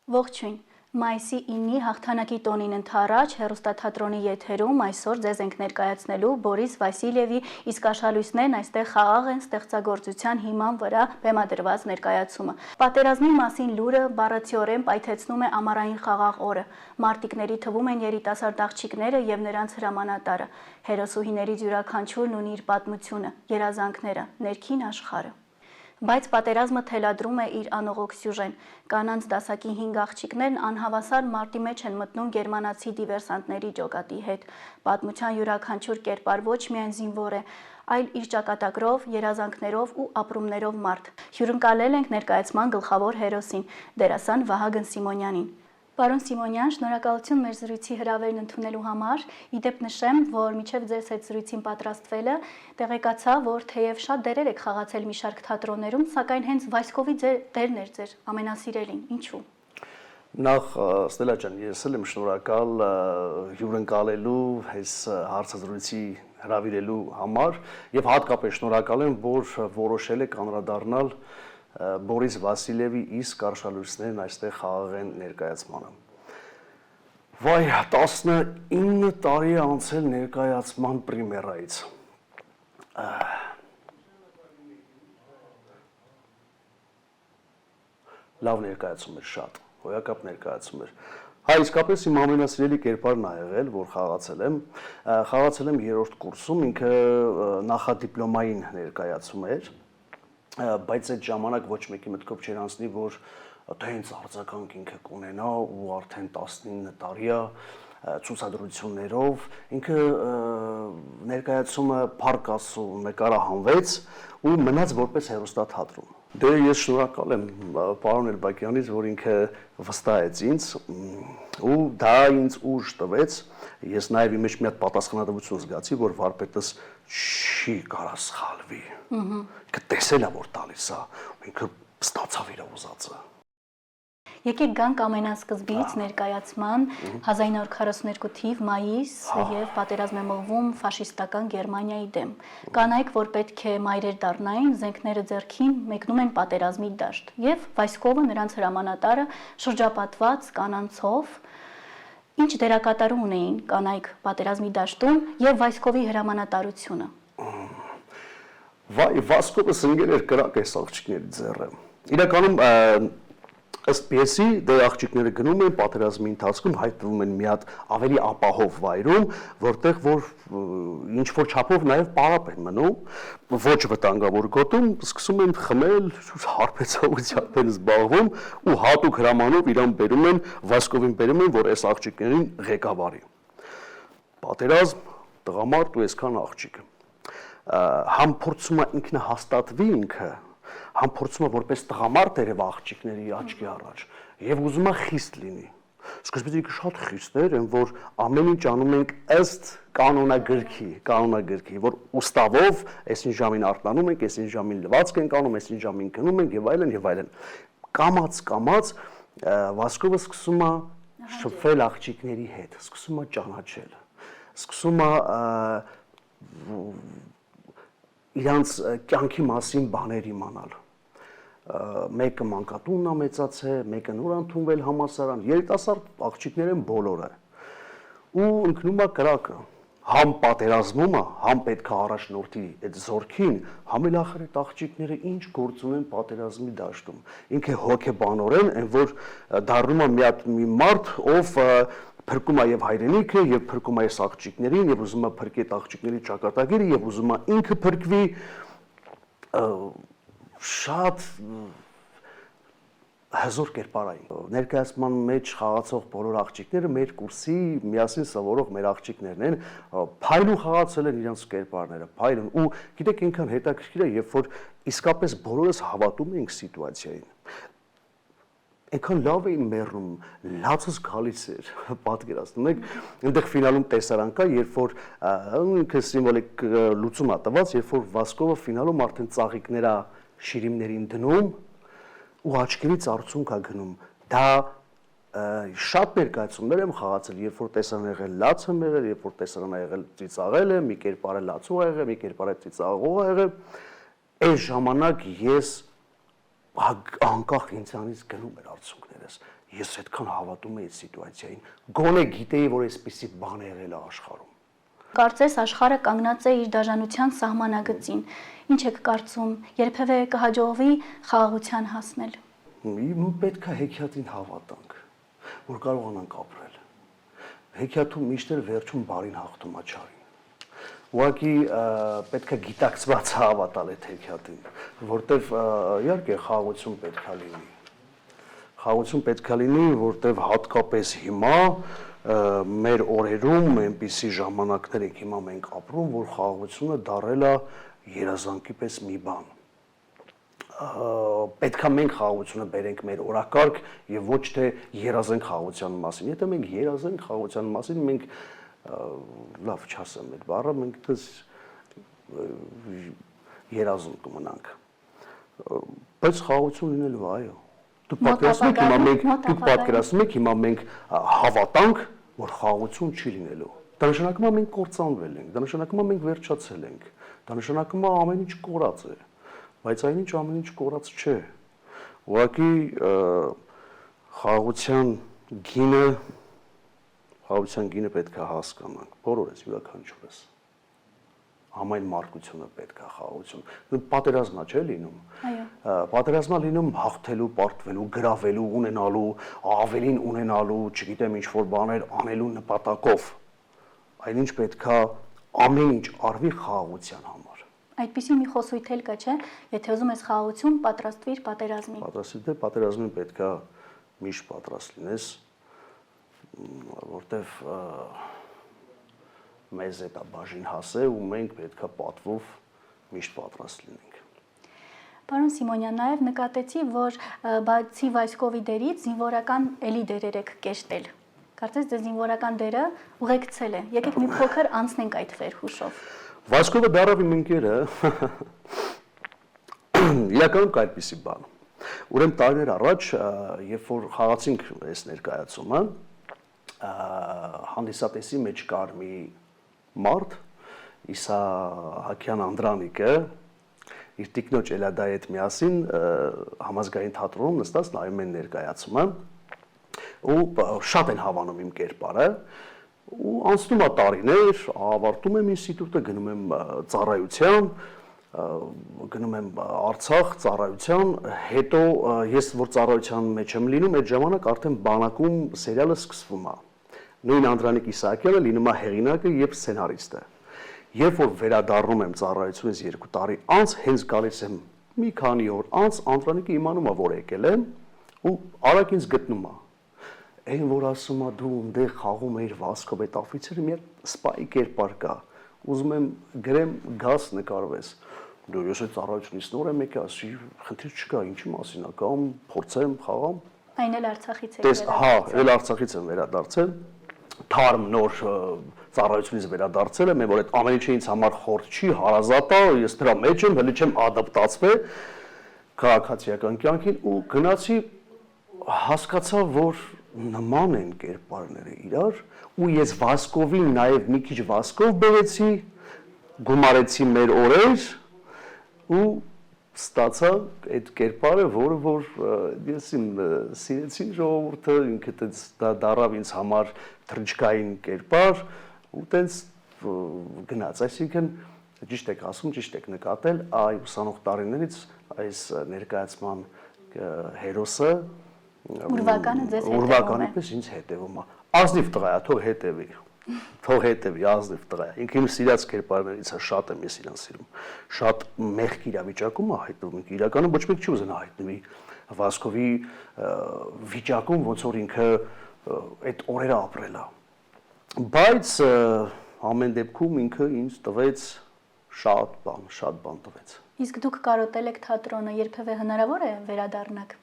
Ողջույն, մայիսի 9-ի հաղթանակի տոնին ընդառաջ հեռուստաթատրոնի եթերում այսօր ձեզ ենք ներկայացնելու Բորիս Վասիլևի «Իսկ աշխալույսներն այստեղ խաղաղ են» ստեղծագործության հիման վրա բեմադրված ներկայացումը։ Պատերազմի մասին լուրը բառացիորեն պայթեցնում է ամառային խաղաղ օրը։ Մարտիկների թվում են երիտասարդ աղջիկները եւ նրանց հրամանատարը։ Հերոսուհիներից յուրաքանչյուրն ունի իր պատմությունը, երազանքները, ներքին աշխարհը։ Բայց պատերազմը թելադրում է իր անողոք սյուժեն։ Կանանց դասակի 5 աղջիկներն անհավասար մարտի մեջ են մտնում գերմանացի դիվերսանտների ջոկատի հետ։ Պատմության յուրաքանչյուր կերպար ոչ միայն զինվոր է, այլ իր ճակատագրով, երազանքներով ու ապրումներով մարդ։ Հյուրընկալել ենք ներկայացման գլխավոր հերոսին՝ դերասան Վահագն Սիմոնյանին։ Պարոն Սիմոնյան, շնորհակալություն մեր զրույցի հրավերն ընդունելու համար։ Իդեպ նշեմ, որ մինչև ձեզ հետ զրույցին պատրաստվելը տեղեկացա, որ թեև շատ դերեր եք խաղացել մի շարք թատրոններում, սակայն հենց Վայսկովի դերն էր ձեր ամենասիրելին։ Ինչու՞։ Նախ Ստելա ջան, ես էլ եմ շնորհակալ հյուրընկալելու այս հարցազրույցի հրավիրելու համար եւ հատկապես շնորհակալ եմ, որ որոշել եք անդրադառնալ Բորիս Վասիլևի «Իսկ աշխալույսներն այստեղ խաղաղ են» ներկայացմանը։ Վայ, 19 տարի է անցել ներկայացման պրեմիերայից։ Լավ ներկայացում էր, շատ, հոյակապ ներկայացում էր։ Հա, իսկապես իմ ամենասիրելի կերպարն ա եղել, որ խաղացել եմ 3-րդ կուրսում, ինքը նախադիպլոմային ներկայացում էր, բայց այդ ժամանակ ոչ մեկի մտքով չէր անցնի, որ թե հենց արձագանք ինքը կունենա ու արդեն 19 տարի է ցուցադրություններով, ինքը ներկայացումը փառք Աստծո նկարահանվեց ու մնաց որպես հեռուստաթատրոն։ Դե ես շնորհակալ եմ պարոն Էլբակյանից, որ ինքը վստահեց ինձ ու դա ինձ ուժ տվեց։ Ես նաև իմ մեջ մի հատ պատասխանատվություն զգացի, որ վարպետս չի կարա սխալվի։ Ինքը տեսել է, որ տալիս է, ինքը ստացավ իր ուզածը։ Եկեք գանք ամենասկզբից ներկայացման 1942 թիվ մայիս եւ պատերազմ է մղվում ֆաշիստական Գերմանիայի դեմ։ Կանայք, որ պետք է մայրեր դառնային, զենքները ձեռքին մեկնում են պատերազմի դաշտ եւ Վայսկովը նրանց հրամանատարը շրջապատված կանանցով ինչ դերակատարում ունեին կանայք պատերազմի դաշտում եւ Վայսկովի հրամանատարությունը։ Վայ, Վասկովը սնգել էր կրակ այս աղջիկների ձեռը։ Իրականում ըստ պիեսի դե աղջիկները գնում են պատերազմի ընթացքում հայտնվում են մի հատ ավելի ապահով վայրում, որտեղ որ ինչ որ չափով նաև պարապ են մնում, ոչ վտանգավոր գոտում, սկսում են խմել, հարբեցողությամբ են զբաղվում ու հատուկ հրամանով իրան բերում են, Վասկովին բերում են, որ այս աղջիկներին ղեկավարի։ Պատերազմ, տղամարդ ու այսքան աղջիկ։ Համ փորձում է ինքնահաստատվի ինքը, համ փորձում է որպես տղամարդ երևա աղջիկների աչքի առաջ եւ ուզում է խիստ լինի։ Սկզբից ինքը շատ խիստ էր, որ ամեն ինչ անում ենք ըստ կանոնագրքի, որ ուստավով այսին ժամին արտանում ենք, այսին ժամին լվացք ենք անում, այսին ժամին գնում ենք եւ այլն եւ այլն։ Կամած Վասկովը սկսում է շփվել աղջիկների հետ, սկսում է ճանաչել, սկսում է իրանց կյանքի մասին բաներ իմանալ։ Մեկը մանկատունն է մեծացել, մեկը նոր ընդունվել համալսարան, երիտասարդ աղջիկներ են բոլորը։ Ու ընկնում է կրակը, համ պատերազմում է, համ պետք է առաջնորդի այդ զորքին, համ էլ ախր այդ աղջիկները ինչ գործ ունեն պատերազմի դաշտում։ Ինքը հոգեբանորեն, այն որ դառնում է մի մարդ, ով փրկում է եւ հայրենիքը եւ փրկում է այս աղջիկներին եւ ուզում է փրկի այդ աղջիկների ճակատագիրը եւ ուզում է ինքը փրկվի շատ հզոր կերպարային։ Ներկայացման մեջ խաղացող բոլոր աղջիկները մեր կուրսի միասին սովորող մեր աղջիկներն են, փայլուն խաղացել են իրենց կերպարները, փայլուն ու գիտեք այնքան հետաքրքիր է, երբ որ իսկապես բոլորս հավատում ենք սիտուացիային։ Այնքան լավ էին մեռնում, լացս գալիս էր, պատկերացնում եք, այնտեղ ֆինալում տեսարան կա, երբ որ ինքը սիմվոլիկ լուծում է տված, երբ որ Վասկովը ֆինալում արդեն ծաղիկները շիրիմներին դնում ու աչքերից արցունք է գնում։ Դա շատ ներկայացումներ եմ խաղացել, երբ որ տեսարան ա եղել լաց եմ եղել, երբ որ տեսարան ա եղել ծիծաղել է, մի կերպարը լացող ա եղել, մի կերպարը ծիծաղող ա եղել, այս ժամանակ ես անկախ ինձանից գնում էր արցունքներս ես այդքան հավատում եի այդ սիտուացիային, գոնե գիտեի, որ այսպիսի բան եղել է աշխարհում։ Կարծես աշխարհը կանգնած է իր դաժանության սահմանագծին։ Ինչ եք կարծում, երբևէ կհաջողվի խաղաղության հասնել։ Պետք է հեքիաթին հավատանք, որ կարողանանք ապրել։ Հեքիաթում միշտ էլ վերջում բարին հաղթում է չարին։ Ուղղակի պետք է գիտակցված հավատալ այդ հեքիաթին, որտեվ իհարկե խաղաղություն պետք է լինի։ Խաղաղություն պետք է լինի, որտեվ հատկապես հիմա մեր օրերում այնպիսի ժամանակներ ենք հիմա մենք ապրում, որ խաղաղությունը դառել է երազանքի պես մի բան։ Պետք է մենք խաղաղությունը բերենք մեր օրակարգ եւ ոչ թե երազենք խաղաղության մասին։ Եթե մենք երազենք խաղաղության մասին, մենք լավ չասեմ այդ բառը, մենք դες երազում կմնանք։ Բայց խաղաղություն լինելու է, այո։ Դուք պատկերացնում եք հիմա մենք հավատանք, որ խաղաղություն չի լինելու։ Դա նշանակում է մենք կործանվել ենք, դա նշանակում է մենք վերջացել ենք, դա նշանակում է ամեն ինչ կորած է, բայց այնինչ ամեն ինչ կորած չէ։ Ուղղակի խաղաղության գինը պետք է հասկանանք, բոլորս յուրաքանչյուրս։ Համայն մարդկությունը պետք է խաղաղություն։ Պատերազմա չէ լինում։ Այո։ Պատերազմա լինում հաղթելու, պարտվելու, գրավելու, ունենալու, ավելին ունենալու, չգիտեմ ինչ որ բաներ անելու նպատակով։ Այնինչ պետք է ամեն ինչ արվի խաղաղության համար։ Այդպիսի մի խոսույթ էլ կա, չէ՞, եթե ուզում ես խաղաղություն, պատրաստվիր պատերազմին։ Պատրաստվիր պատերազմին պետք է միշտ պատրաստ լինես, որտեվ մեզ այդ բաժին հասե ու մենք պետք է պատվով միշտ պատրաստ լինենք։ Պարոն Սիմոնյան, նաև նկատեցի, որ բացի Վասկովի դերից զինվորական էլի դերեր եք կերտել։ Կարծես ձեզ զինվորական դերը ուղեկցել է։ Եկեք մի փոքր անցնենք այդ վերհուշով։ Վասկովը դարավ իմ ընկերը։ Իրականում կա այդպիսի բան։ Ուրեմն տարիներ առաջ, երբ որ խաղացինք այս ներկայացումը, հանդիսատեսի մեջ կար մի մարդ, Իսահակյան Անդրանիկը, իր տիկնոջ Էլադայի հետ միասին համազգային թատրոնում նստած նայում են ներկայացումը ու շատ են հավանում իմ կերպարը ու անցնում է տարիներ, ավարտում եմ ինստիտուտը, գնում եմ ծառայության, գնում եմ Արցախ ծառայության, հետո ես որ ծառայության մեջ եմ լինում, այդ ժամանակ արդեն բանակում սերիալը սկսվում է։ Նույն Անդրանիկ Իսահակյանը լինում է հեղինակը եւ սցենարիստը։ Երբ որ վերադառնում եմ ծառայությունից 2 տարի անց, հենց գալիս եմ մի քանի օր անց, Անդրանիկը իմանում է, որ եկել եմ ու արագ ինձ գտնում է։ Այն որ ասում է դու այնտեղ խաղում էիր Վասկով այդ աֆիցերը մի սպայի կերպար կա։ Ուզում եմ գրեմ գաս նկարվես։ Դու ես այդ ծառայությունից նոր եմ եկել, ասի խնդիր չկա, ինչի մասին է, կամ փորձեմ խաղամ։ Այն էլ Արցախից է վերադարձել։ Հա, էլ Արցախից եմ վերադարձել։ Թարմ նոր ծառայությունից վերադարձել եմ, որ այդ ամեն ինչը ինձ համար խորտ չի, հարազատ է, ես դրա մեջ եմ, հələ չեմ ադապտացվել քաղաքացիական կյանքին ու գնացի հասկացա, որ նման են կերպարները իրար ու ես Վասկովին նաև մի քիչ Վասկով բերեցի, գումարեցի մեր օրեր ու ստացա այդ կերպարը, որը որ ես իմ սիրեցին ժողովուրդը, ինքը դա դարավ ինձ համար թրջկային կերպար ու տենց գնաց, այսինքն ճիշտ եք ասում, ճիշտ եք նկատել, այ ուսանող տարիներից այս ներկայացման հերոսը Ուրվականը ձեզ հետևում է։ Ուրվականի պես ինձ հետևում է։ Ազնիվ տղա է, թող հետևի։ Թող հետևի, ազնիվ տղա է։ Ինքը իմ սիրած կերպարներից է, շատ եմ ես իրան սիրում։ Շատ մեղք իրավիճակում է հայտնվում, իրականում ոչ մեկ չի ուզենա հայտնվի Վասկովի վիճակում, ոնց որ ինքը այդ օրերը ապրել է։ Բայց ամեն դեպքում ինքը ինձ տվեց շատ բան տվեց։ Իսկ դուք կարոտել եք թատրոնը, երբևէ հնարավոր է վերադառնաք։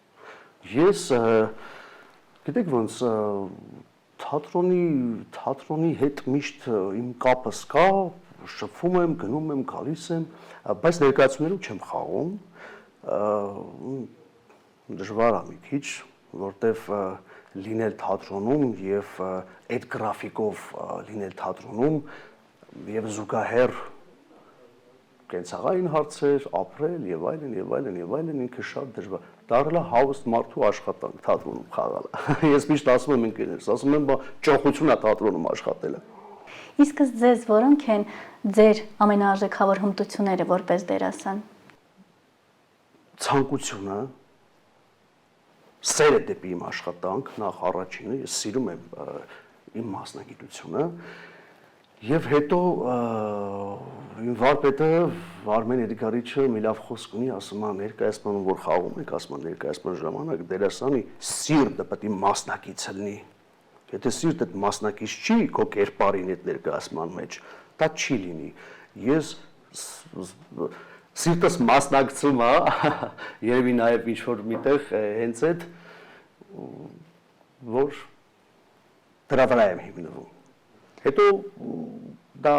Ես գիտեք ոնց թատրոնի հետ միշտ իմ կապս կա, շփվում եմ, գնում եմ, գալիս եմ, բայց ներկայացումներում չեմ խաղում, դժվար է մի քիչ, որտեվ լինել թատրոնում եւ այդ գրաֆիկով լինել թատրոնում եւ զուգահեռ կենցաղային հարցեր, ապրել եւ այլն ինքը շատ դժվար։ դարել է հավաստ մարդու աշխատանք թատրոնում խաղալը։ Ես միշտ ասում եմ ընկերներս, ասում եմ, բա ճոխություն է թատրոնում աշխատելը։ Իսկ ձեզ որոնք են ձեր ամենաարժեքավոր հմտությունները որպես դերասան։ Ցանկությունը, սերը դեպի իմ աշխատանք, նախ առաջինը, ես սիրում եմ իմ մասնագիտությունը, եւ հետո իմ վարպետը Արմեն Էդգարիչը մի լավ խոսք ունի, ասում է ներկայացմանը որ խաղում եք, ասում է ներկայացման ժամանակ դերասանի սիրտը պետք է մասնակից լինի։ Եթե սիրտը մասնակից չի քո կերպարին այդ ներկայացման մեջ, դա չի լինի։ Ես սիրտս մասնակցում է, երևի նաև ինչ-որ միտեղ հենց այդ, որ դրա վրա եմ հիմնվում։ Հետո դա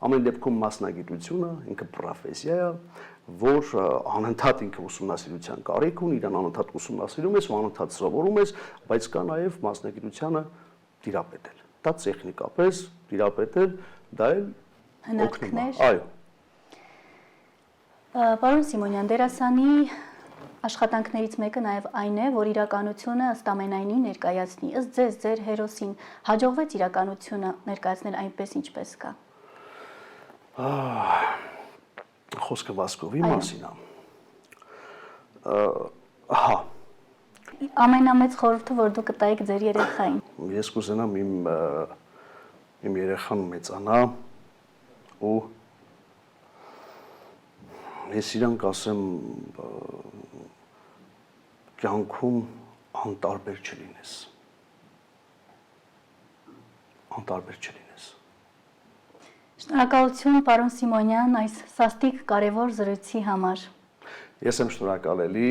ամեն դեպքում մասնագիտությունը, ինքը պրոֆեսիա է, որ անընդհատ ինքը ուսումնասիրության կարիք ունի, իրան անընդհատ ուսումնասիրում ես ու անընդհատ սովորում ես, բայց կա նաև մասնագիտությանը տիրապետել։ Դա տեխնիկապես տիրապետել, դա էլ հնարքներ։ Այո։ Պարոն Սիմոնյան, դերասանի աշխատանքներից մեկը նաև այն է, որ իրականությունը ըստ ամենայնի ներկայացնի։ Ըստ ձեզ, ձեր հերոսին հաջողվեց իրականությունը ներկայացնել այնպես, ինչպես կա։ Խոսքը Վասկովի մասին է։ Ահա։ Ամենամեծ խորհուրդը, որ դուք կտայիք ձեր երեխային։ Ես կուզենամ իմ երեխան մեծանա ու ես իրան կասեմ կյանքում անտարբեր չլինես։ Անտարբեր չլինես։ Շնորհակալություն, պարոն Սիմոնյան, այս սաստիկ կարևոր զրույցի համար։ Ես եմ շնորհակալելի,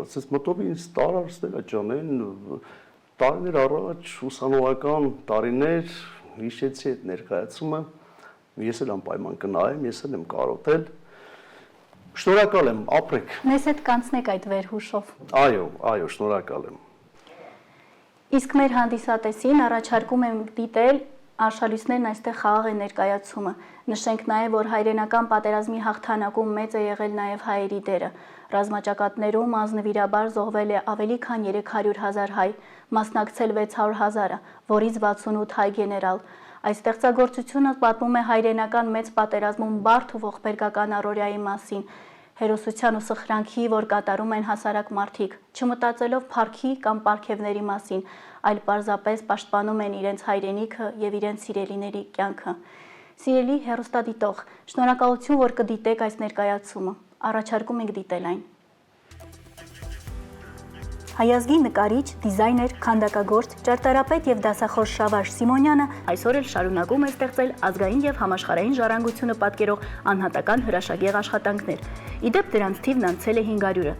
ասես մոտով ինձ տարար ստելա ջանեն, տարիներ առաջ ուսանողական տարիներ հիշեցի այդ ներկայացումը, ես էլ անպայման կնայեմ, ես էլ եմ կարոտել։ Շնորհակալ եմ, ապրեք։ Մեզ հետ կանցնեք այդ վերհուշով։ Այո, շնորհակալ եմ։ Իսկ մեր հանդիսատեսին առաջարկում եմ դիտել Արշալույսներն այստեղ խաղաղ է ներկայացումը։ Նշենք նաև, որ հայրենական պատերազմի հաղթանակում մեծ է եղել նաև հայերի դերը։ Ռազմաճակատներում ազնվիրաբար զոհվել է ավելի քան 300,000 հայ, մասնակցել 600,000-ը, որից 68 հայ գեներալ։ Այս ստեղծագործությունը պատմում է հայրենական մեծ պատերազմում բարդ ու ողբերգական առօրյայի մասին, հերոսության ու սխրանքի, որ կատարում են հասարակ մարդիկ, չմտածելով փառքի կամ պարգևների մասին, այլ պարզապես պաշտպանում են իրենց հայրենիքը եւ իրենց սիրելիների կյանքը։ Սիրելի հեռուստադիտող, շնորհակալություն, որ կդիտեք այս ներկայացումը։ Առաջարկում ենք դիտել այն։ Հայազգի նկարիչ, դիզայներ, քանդակագործ, ճարտարապետ եւ դասախոս Շավարժ Սիմոնյանը այսօր էլ շարունակում է ստեղծել ազգային եւ համաշխարհային ժառանգությունը պատկերող անհատական հրաշագեղ աշխատանքներ։ Իդեպ դրանց թիվն անցել է 500-ը։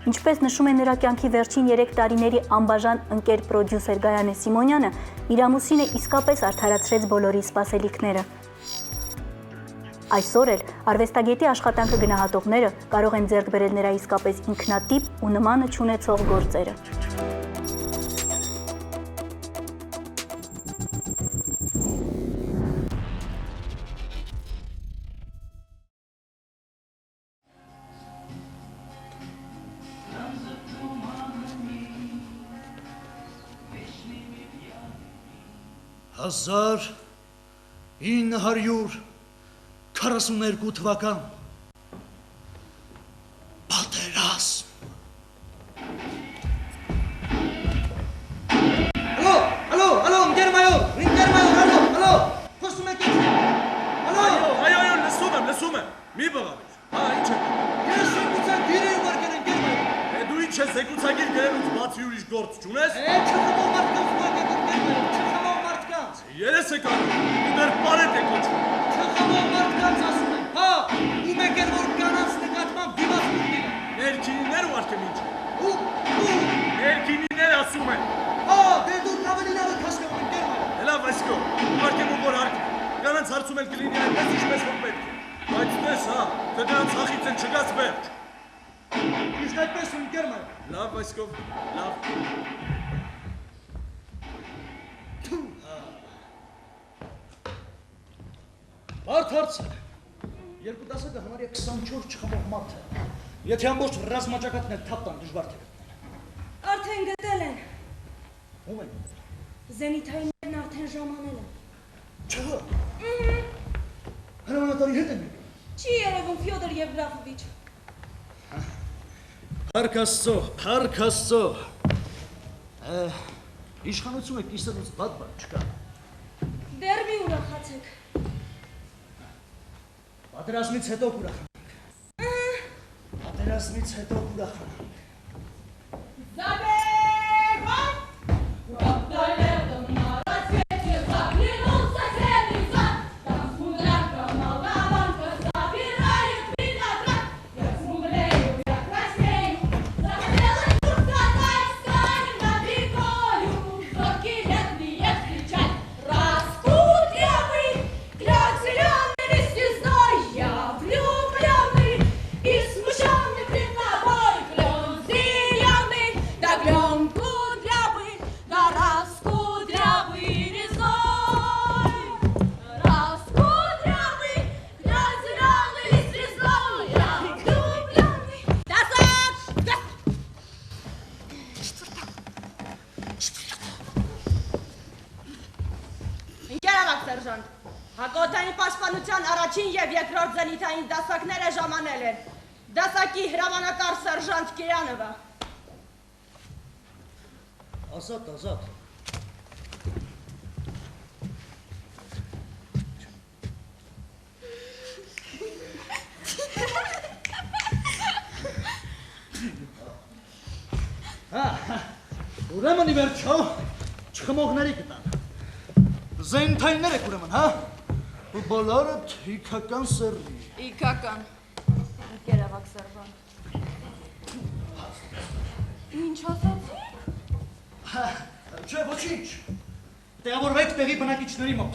Ինչպես նշում է նրա կյանքի վերջին 3 տարիների անբաժան ընկեր պրոդյուսեր Գայանե Սիմոնյանը, իր ամուսինը իսկապես արդարացրեց բոլորի սպասելիքները։ Այսօր էլ արվեստագետի աշխատանքը գնահատողները կարող են ձեռք բերել նրա իսկապես ինքնատիպ ու նմանը չունեցող գործերը։ Հազար 942 թվական պատերազմ։ Ալո, ընկեր մայոր, ալո, խոսում եք ինձ։ Այո, լսում եմ, մի բղավիր, ինչ է։ Ես զեկուցագիր եմ արկել ընկեր մայոր։ Դու ինչ ես զեկուցագիր գրելուց բացի ուրիշ գործ չունես։ Չխմող մարդկանց մոտ եք ընկեր մայոր, չխմող մարդկանց։ Երես է կանում, ու դեր պարետ է կոչում։ Չխմող մարդկանց ասում եմ, ու մեկ էլ որ կանանց նկատմամբ դիմացկուն դիլը։ Ներքինիներ ու արդեն ինչ։ Ու Ներքինիներ ասում են։ դե դու ավելի լավ եք հասկանում ընկեր մայոր։ Լավ, այսքո, ուղարկեմ ու որ հարկ։ Կանանց հարցում էլ կլինի այնպես ինչպես որ պետք է։ Բայց տես, թե դրանց հախից են չգաց վերջ։ Իսկ այդպես ընկեր մայոր։ Լավ, այսքո, լավ։ Բարդ հարց է։ Երկու դասակը համարյա 24 չխմող մարդ է։ Եթե ամբողջ ռազմաճակատն էլ թափ տան դժվար թե գտնել։ Արդեն գտել են։ Ո՞վ են։ Զենիթայիններն արդեն ժամանել են։ Չէ։ Հրամանատարի հետ են եկել։ Չի երևում Ֆյոդոր Եվգրաֆովիչ։ Փառք Աստծո։ Իշխանությունը կիսելուց բադ չկա։ Դեռ մի ուրախացեք։ Պատերազմից հետո կուրախանանք։ Պատերազմից հետո կուրախանանք։ Հակոթային պաշտպանության առաջին և երկրորդ զենիթային դասակները ժամանել են։ Դասակի հրամանատար սերժանտ Կիրանովը։ Ազատ։ Ուրեմն ի վերջո չխմողների գտան։ Զենիթայիններ եք ուրեմն, հա։ Ու բոլորը թիքական սերի։ Իքական։ Գերավակ սերվանտ։ Ինչ ասացի։ Չէ, ոչինչ։ Տեղավորվեք տեղի բնակիչների մոտ։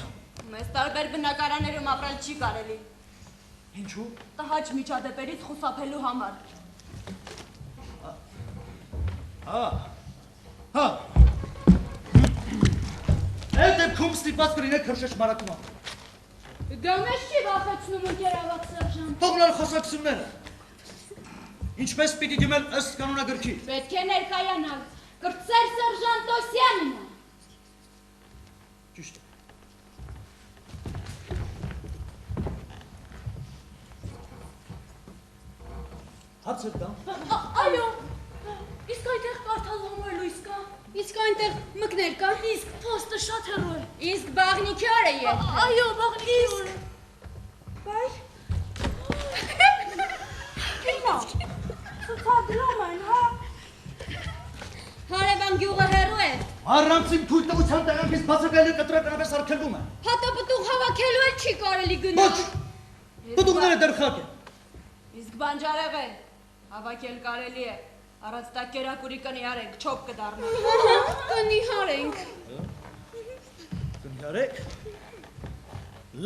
Մեզ տարբեր բնակարաններում ապրել չի կարելի։ Ինչու։ Տհաճ միջադեպերից խուսափելու համար։ Այդ դեպքում ստիպված կլինեք քրշեջ մարակման։ Դա մեզ չի վախեցնում ընկերավակ սերժանտ։ Թողնալ խոսակցությունները։ Ինչպես պիտի դիմել ըստ կանոնագրքի։ Պետք է ներկայանալ։ Կրտսեր սերժանտ Օսյանինը։ Ճիշտ է։ Հարցեր կան։ Այո։ Իսկ այնտեղ կարդալ համար լույս կա։ Իսկ այնտեղ մկներ կա։ Իսկ փոստը շատ հեռու է։ Իսկ բաղնիքի օրը է։ Այո, բաղնիքի օրը։ Բայ։ Ինա։ Ցուցադրում են, հա։ Հարևան գյուղը հեռու է։ Առանցին թույլտվության տեղանքից բացակայել կտրականապես արգելվում է։ Հատապտուղ հավաքելու էլ չի կարելի գնալ։ Ոչ։ Պտուղները դեռ խակ են։ Իսկ բանջարեղը հավաքել կարելի է։ Առանց դա կերակուրի կնիհարենք, չոպ կդառնա։ Կնիհարենք։ Կնիհարեք։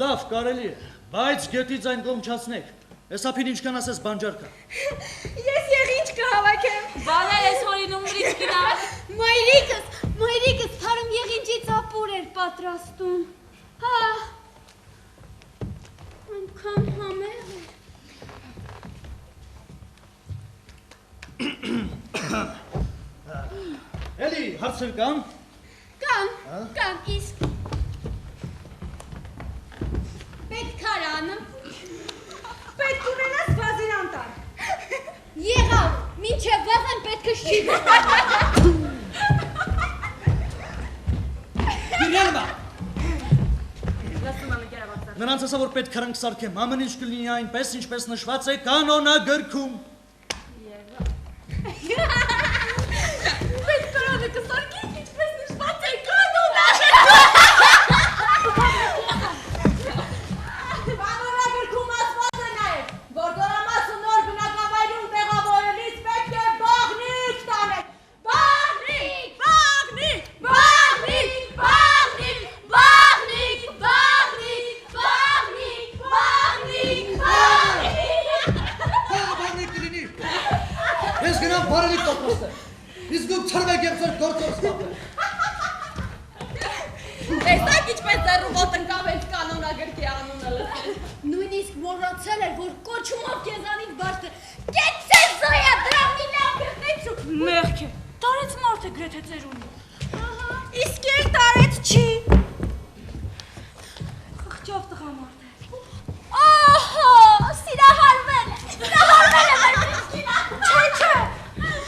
Լավ, կարելի է, բայց գետից այն կողմ չացնեք։ Էսափին ինչքան ասես բանջար կա։ Ես եղինչ կհավաքեմ։ Բանը ես հորին ումրից գնալ։ Մայրիկս թարում եղինչից ապուր էր պատրաստում։ Հա։ Այնքան համեղ է։ Էլի հարցեր կան։ Կան, իսկ պետք արանը, պետք ունենաս վազիրանտար։ Եղավ, մինչև վազան պետքս չի գտան։ Գիրյանվա։ Լսում եմ ընկերավակ սեր։ Նրանց ասա, որ պետք արանք սարքեմ, ամեն ինչ կլինի այնպես, ինչպես նշված է կանոնագրքում։ Պետք արանը կսարքենք, ինչպես նշված է կանոնը։ Կանոնագրքում ասված է նաև, որ դորամասը նոր բնակավայրում տեղավորելիս պետք է բաղնիկ տանել։ Բաղնիկ կլինի։ Ես գնամ բարելիք տոպրոստել։ Իսկ դուք չրվեք և ձեր գործով սպատել։ Տեսակ ինչպես ձեռուղոտ ընկավ այդ կանոնագրքի անունը լսել։ Նույնիսկ մոռացել էր, որ կոչումով քեզանից բարձր կեցես Մեղք է, տարեց մարդ է գրեթե ծերունի։ Իսկ էլ տարեց չի։ Խղճով տղա մարդ է։ Ահա, սիրահարվել է մեր բրիջկինը։ Չէ,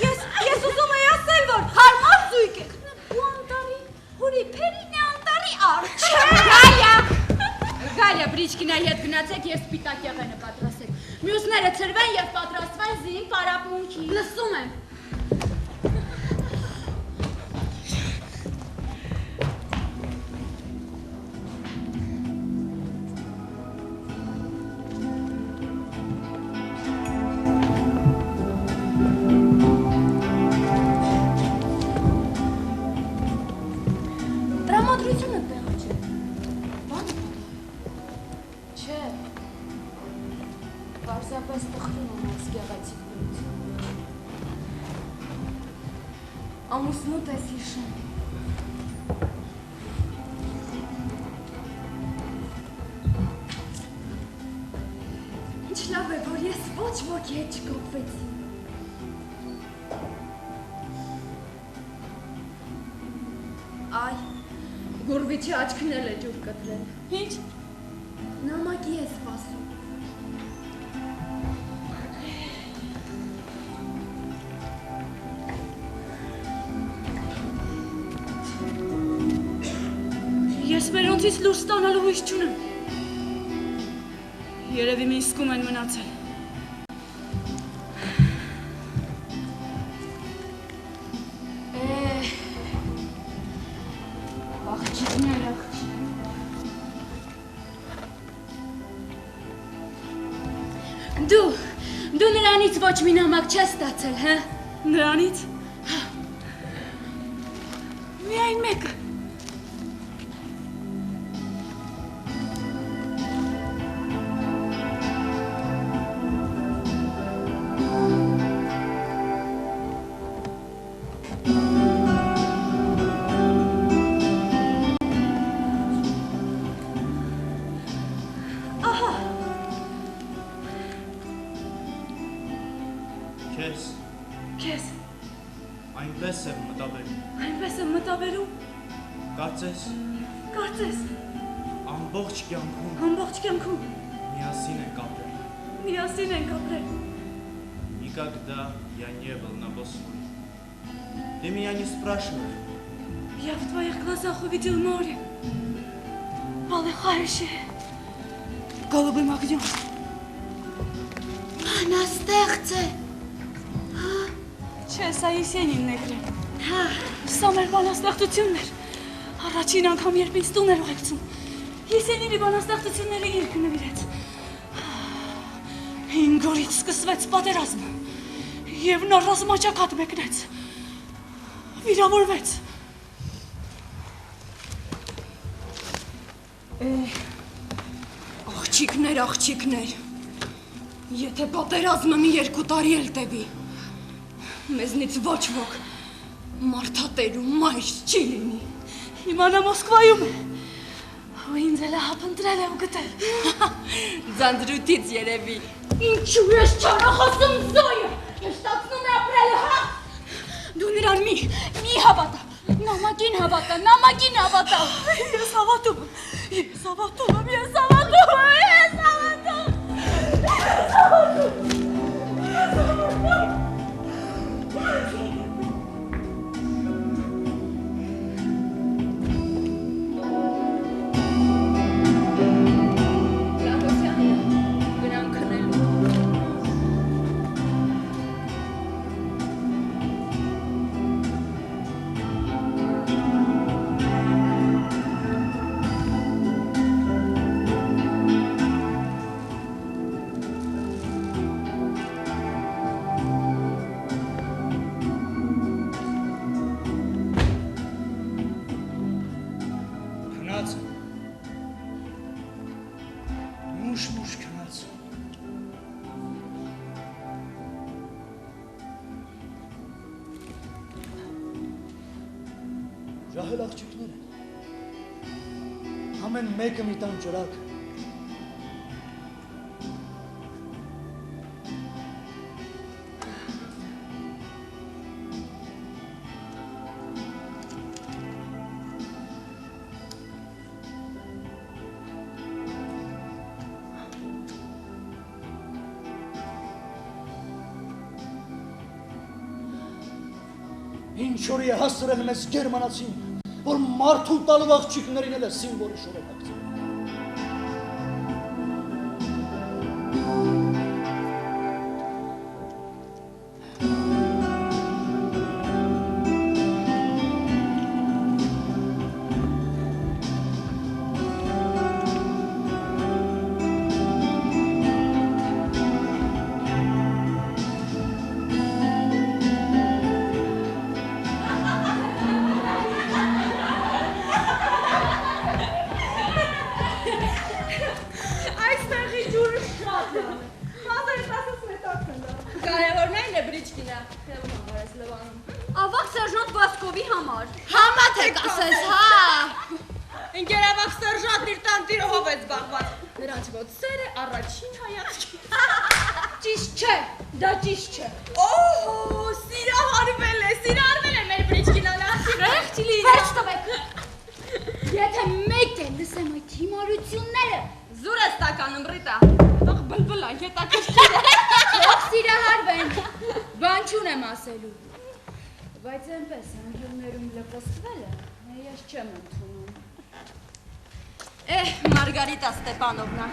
ես ուզում էի ասել, որ հարմար զույգ եք։ Ու անտարի, հուրի փերին է անտարի արդ։ Գալիա, բրիջկինայի հետ գնացեք և սպիտակ եղենը պատրաստեք։ Մյուսները ծրվեն և պատրաստվեն զին պարապունքի։ Լսում եմ։ Տրամադրությունը տեղը չէ։ Բանը չէ։ Պարզապես տխրում եմ այս գեղեցիկ բնություն։ Ամուսնուտ ես հիշում։ Ինչ լավ է, որ ես ոչ ոքի հետ չկապվեցի։ Այ, գուրվիչի աչքն էլ է ջուր կտրել։ Ինչ։ Նամակի է սպասում։ Ես մերոնցից լուր ստանալու հույս չունեմ։ Երևի մի իսկում են մնացել։ Աղջիկներ, աղջիկ։ Դու նրանից ոչ մի նամակ չես ստացել, հա? Նրանից? Հա։ Միայն մեկը։ Քեզ այնպես եմ մտաբերում։ Այնպես եմ մտաբերում։ Կարծես ամբողջ կյանքում միասին ենք ապրել։ Միասին ենք ապրել։ Никогда я не был на Босфоре. Ты меня не спрашивал. Я в твоих глазах увидел море. Полыхающее голубым огнем. Она ստեղծ է։ Չէ, սա Եսենինն է գրել։ Սա մեր բանաստեղծությունն էր։ Առաջին անգամ երբ ինձ տուն էր ուղեկցում, Եսենինի բանաստեղծությունների գիրքը նվիրեց։ 5 օրից սկսվեց պատերազմը, և նա ռազմաճակատ մեկնեց, վիրավորվեց։ Աղջիկներ, եթե պատերազմը մի 2 տարի էլ տևի, մեզնից ոչ ոք մարդատեր ու մայր չի լինի։ Հիմա նա Մոսկվայում է, ու ինձ էլ հապընտրել է ու գտել։ Ձանձրուտից երևի։ Ինչու ես չարախոսում Զոյը, ես ստացնում է ապրելը, հա։ Դու նրան մի հավատա, նամակին հավատա։ Ես հավատում եմ։ Ջահել աղջիկներ են, ամեն մեկը մի տան ճրակ, Ինչ օրի է հասցրել մեզ գերմանացին, որ մարդու տալու աղջիկներին էլ է սիմվոլի շորոնակցել։ Ավակ սերժանտ Վասկովի համար։ Համա թե կասես, հա։ Ընկերավակ սերժանտն իր տանտիրով է զբաղված։ Նրանց մոտ սերը առաջին հայացքի։ Ճիշտ չէ, դա ճիշտ չէ։ Օհո, սիրահարվել է մեր բրիչկինան ասի։ Ռեխտի լինի։ Վերջ տվեք։ Եթե մեկ է լսեմ այդ հիմարությունները։ Զուր է ստականում Ռիտա։ Թող բլբլա, հետաքրքիր է։ Թող սիրահարվեն։ Բան չունեմ ասելու։ Բայց այնպես անգյուրներում լպստվելը ես չեմ ընդունում։ Մարգարիտա Ստեփանովնա,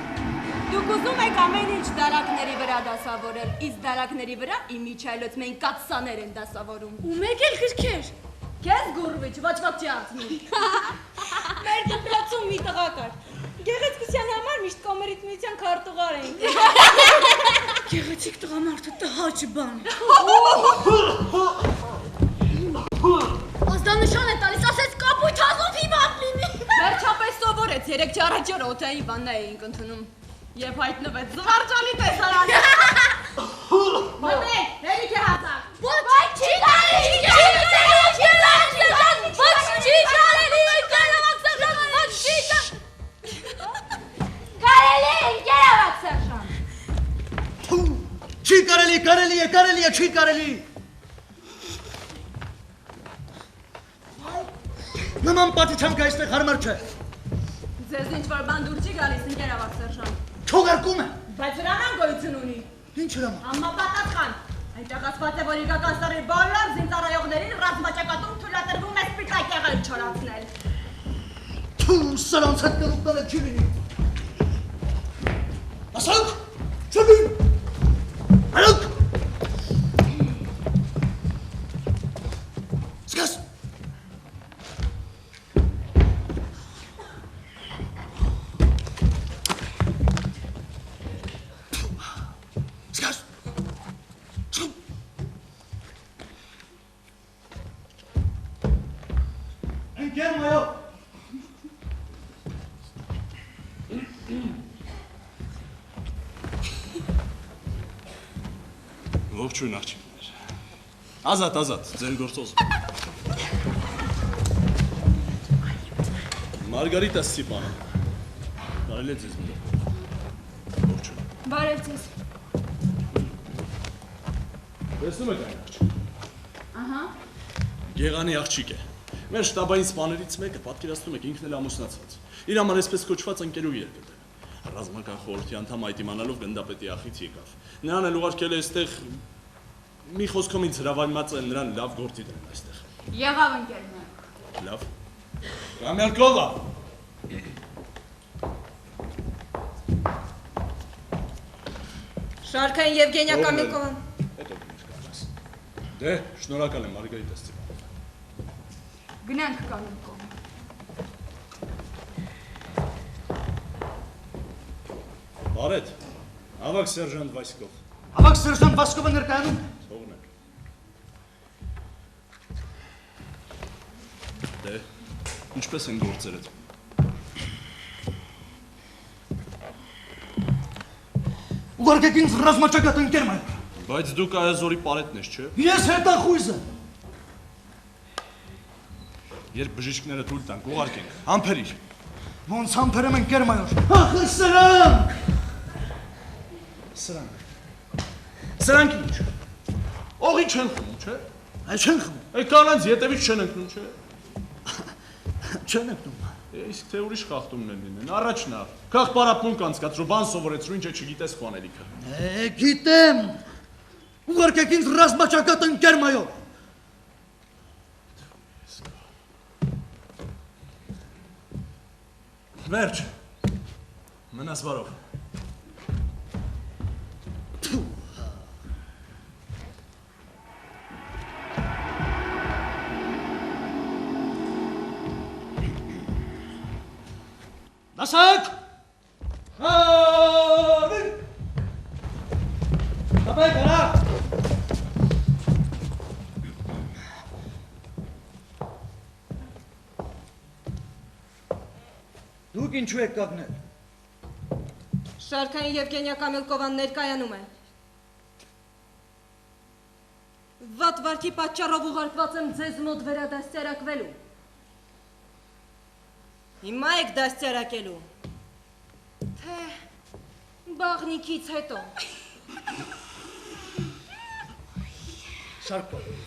դուք ուզում եք ամեն ինչ դարակների վրա դասավորել, իսկ դարակների վրա իմ միջայլոց մենք կաթսաներ են դասավորում։ Ու մեկ էլ գրքեր։ Քեզ գուրվիչ, ոչ չի ածնի։ Մեր դպրոցում մի տղա կար։ Գեղեցկության համար միշտ կոմերիտմիության քարտուղար էինք։ Գեղեցիկ տղամարդը տհաճ բան։ Ազդանշան է տալիս, ասես կապույտ հազով հիվանդ լինի։ Վերջապես սովորեց, 3-4 օր օթեի վաննա էինք ընդունում և հայտնվեց զվարջալի տեսարանը։ Մտեք, հերիք է հատակ։ Ոչ չի կարելի, Կարելի է, չի կարելի։ Նման պատիչանք այստեղ հարմար չէ։ Ձեզ ինչ-որ բան դուր չի գալիս, ընկերավակ սերժան։ Չողարկում է։ Բայց հրաման գոյություն ունի։ Ինչ հրաման։ Համապատասխան։ Այնտեղ ասված է, որ իրական սարի բոլոր զինծառայողներին ռազմաճակատում թույլատրվում է սպիտակ եղել չորացնել։ Սրանց հետ կրուկ տանը չի լինի։ Ասանք, չբին, արոք։ Զգաս։ Զգաս։ Ընկեր մայո։ Ողջույն աղջիկներ։ Ազատ, ձեր գործոզը։ Մարգարիտա Ստեփանովնա։ Կարելի է ձեզ մտել։ Ողջույն։ Բարև ձեզ։ Տեսնում եք այն աղջիկ։ Ահա։ Գեղանի աղջիկ է։ Մեր շտաբային սպաներից մեկը պատկերացնում եք ինքն էլ ամուսնացած։ Իր համար այսպես կոչված ընկերուհի էր գտել։ Ռազմական խորհրդի անդամ այդ իմանալով գնդապետի ախից եկավ։ Նրան էլ ուղարկել է այստեղ մի խոսքով ինձ հրավիրած են նրան լավ գործի դրել այստեղ։ Եղավ ընկերներ։ Լավ։ Կամերկովա։ Շարքային Եվգենիա Կամիկովան։ Հետո կնես։ Դե, շնորհակալ եմ Մարգարիտա Ստեփանովնա։ Գնանք Կամիկով։ Բարետ, ավակ սերժանտ Վասկով։ Ավակ սերժանտ Վասկովը ներկայանում է։ Թողնենք։ Դե, ինչպես են գործերդ։ Ուղարկեք ինձ ռազմաճակատ ընկեր մայր։ Բայց դուք Այազորի պարետն ես, չէ։ Ես հետախույզը։ Երբ բժիշկները թույլ տանք, ուղարկենք, համբերիր։ Ոնց համբերեմ ընկեր մայոր։ Ախ, սրանք։ Սրանք ինչ։ Օղի չեն խմում, չէ։ Այ չեն խմում։ Այդ կանանց ետևից չեն ընկնում, չէ։ Չեն ընկնում։ Իսկ թե ուրիշ խախտումն են լինեն, առաջնա, կաղ պարապմունք անցկացրու, բան սովորեցրու, ինչ է չգիտես քո անելիքը։ Գիտեմ։ Ուղարկեք ինձ ռազմաճակատ ընկեր մայոր։ Վերջ։ Մնաս բարով։ Դասակ։ Ապեք արա։ Դուք ինչու եք կանգնել։ Շարքային Եվգենիա Կամելկովան ներկայանում է։ Վատ վարքի պատճառով ուղարկված եմ ձեզ մոտ վերադաստիարակվելու։ Հիմա եք դաստիարակելու, թե բաղնիքից հետո։ Շարք բոլորի։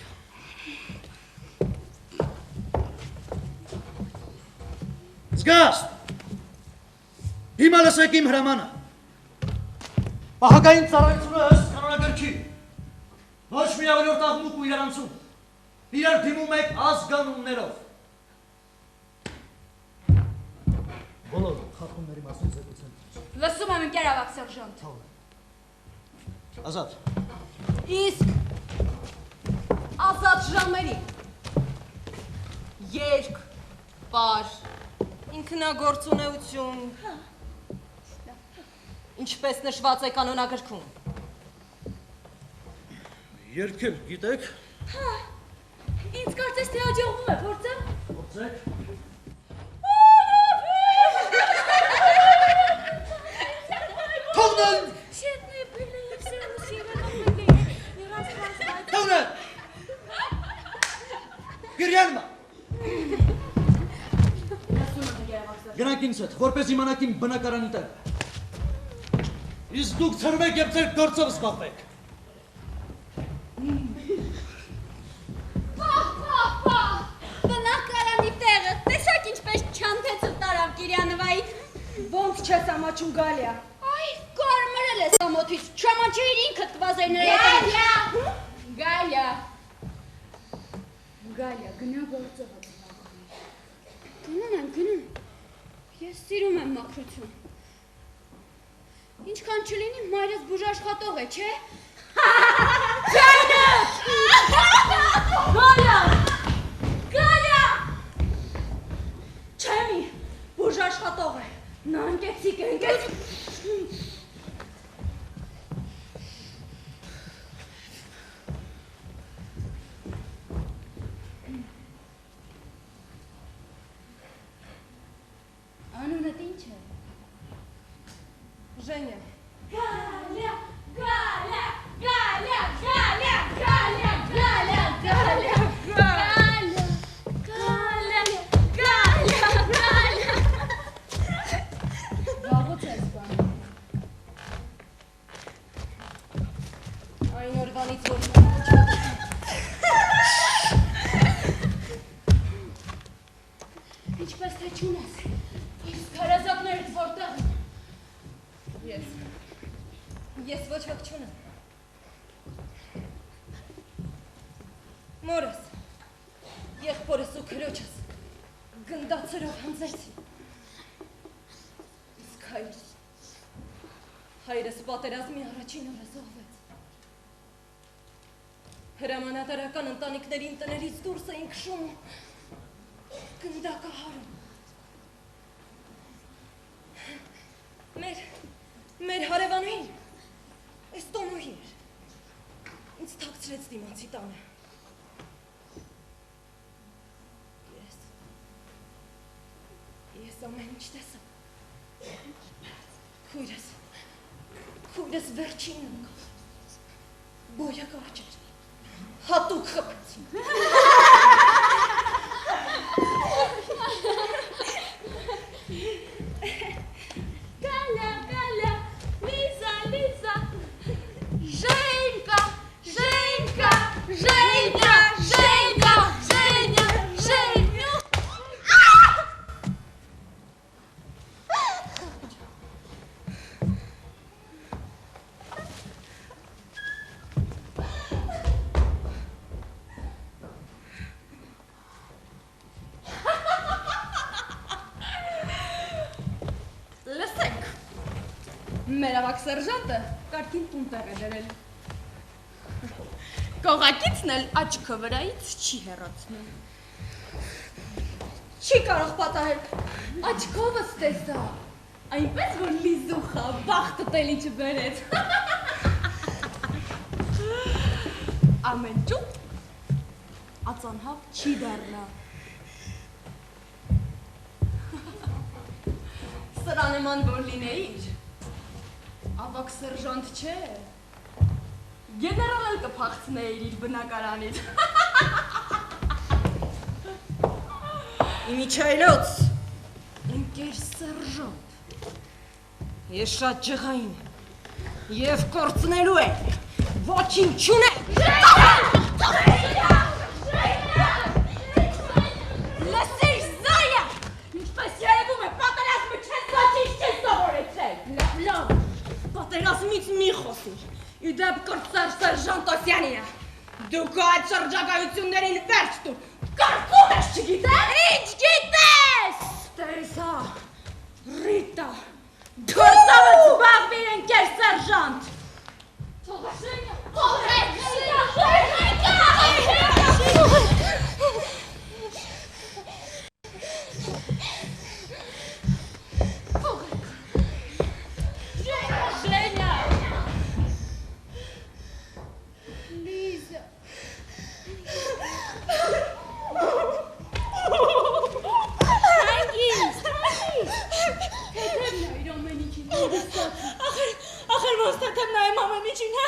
Զգաստ։ Հիմա լսեք իմ հրամանը։ Պահակային ծառայությունը ըստ կանոնագրքի։ Ոչ մի ավելորդ աղմուկ ու իրարանցում։ Իրար դիմում եք ազգանուններով։ Բոլոր խախումների մասին զեկուցեն։ Լսում եմ ընկեր ավակ սերժանտ։ Ազատ։ Իսկ ազատ ժամերի երկ, պար, ինքնագործունեություն, ինչպես նշված է կանոնագրքում։ Երկել գիտեք։ Հա, ինձ կարծես թե աջողվում է, փորձեմ։ Փորձեք։ Թողնել։ Թողնել։ Գիրյանմա։ Գրանք ինձ հետ, որպես իմանաք իմ բնակարանի տեղը։ Իսկ դուք ցրվեք և ձեր գործով զբաղվեք։ Բնակարանի տեղը, տեսակ ինչպես չանթեց ու տարավ Կիրյանվային։ Ոնց չես ամաչում Գալիա։ Այ, կարմրել ես ամոթից, չամաչեիր ինքդ կվազեր նրա Գալիա։ Գալիա, գնա գործով։ Գնում եմ, գնում։ Ես սիրում եմ մաքրություն։ Ինչքան չլինի, մայրս բուժաշխատող է, չէ։ Գալիա! Գալիա! Գալիա! Չեմի, բուժաշխատող է, նա ընկեցիկ է, ընկեցիկ։ Անունդ ինչ է։ Ժենյա։ Գալիա, Գալիա, Գալիա, Գալիա, Գալիա, Գալիա, Գալիա, Գալիա, Գալիա, Գալիա։ Վաղուց ես բանում։ Այն օրվանից, որ ինչպես թե չունես, իսկ հարազատներդ որտեղ են։ Ես ոչ ոք չունեմ։ Մորս, եղբորս ու քրոջս գնդացրով հանձեցին։ Իսկ հայրս պատերազմի առաջին օրը զոհվեց։ Հրամանատարական ընտանիքներին տներից դուրս էին քշում ու գնդակահարում։ Մեր հարևանուհին, այս տոնուհի էր, ինձ թաքցրեց դիմացի տանը։ Ես ամեն ինչ տեսա։ Քույրս վերջին ընկավ, բոյը կարճ էր, հատուկ խփեցին։ Գալիա, Գալիա, Լիզա, Լիզա, Ժենկա, Ժենկա, Ժենյա, Ժենկա, Ժենյա, Ժենյա։ Մեր ավակ սերժանտը կարգին տուն տեղ է դրել։ Կողակիցն էլ աչքը վրայից չի հեռացնում։ Չի կարող պատահել, աչքովս տեսա, այնպես որ լիզուխա, բախտը տելի չբերեց։ Ամեն ճուտ ածանհավ չի դառնա։ Սրան էման որ լինեիր, ավակ սերժանտ չէ, գեներալ էլ կփախցնեիր իր բնակարանից։ Իմիջայլոց, ընկեր սերժանտ, ես շատ ջղային և կործնելու է, ոչինչ չունեմ։ Լսիր զայը, ինչպես երևում է, պատերազմը չես ոչինչ չես սովորեցել։ Լավ, պատերազմից մի խոսիր, իդեպ կրծար սերժանտոսյանինը, դու քո այդ շրջագայություններին վերջ տուր, կարծում ես չգիտես։ Ինչ գիտես։ Տեսա, Ռիտա, գործավը զբաղվիր ընկեր սերժանտ։ Թողաշենյա, Ախր ոնց թեթև նայեմ ամեն ինչին, հա?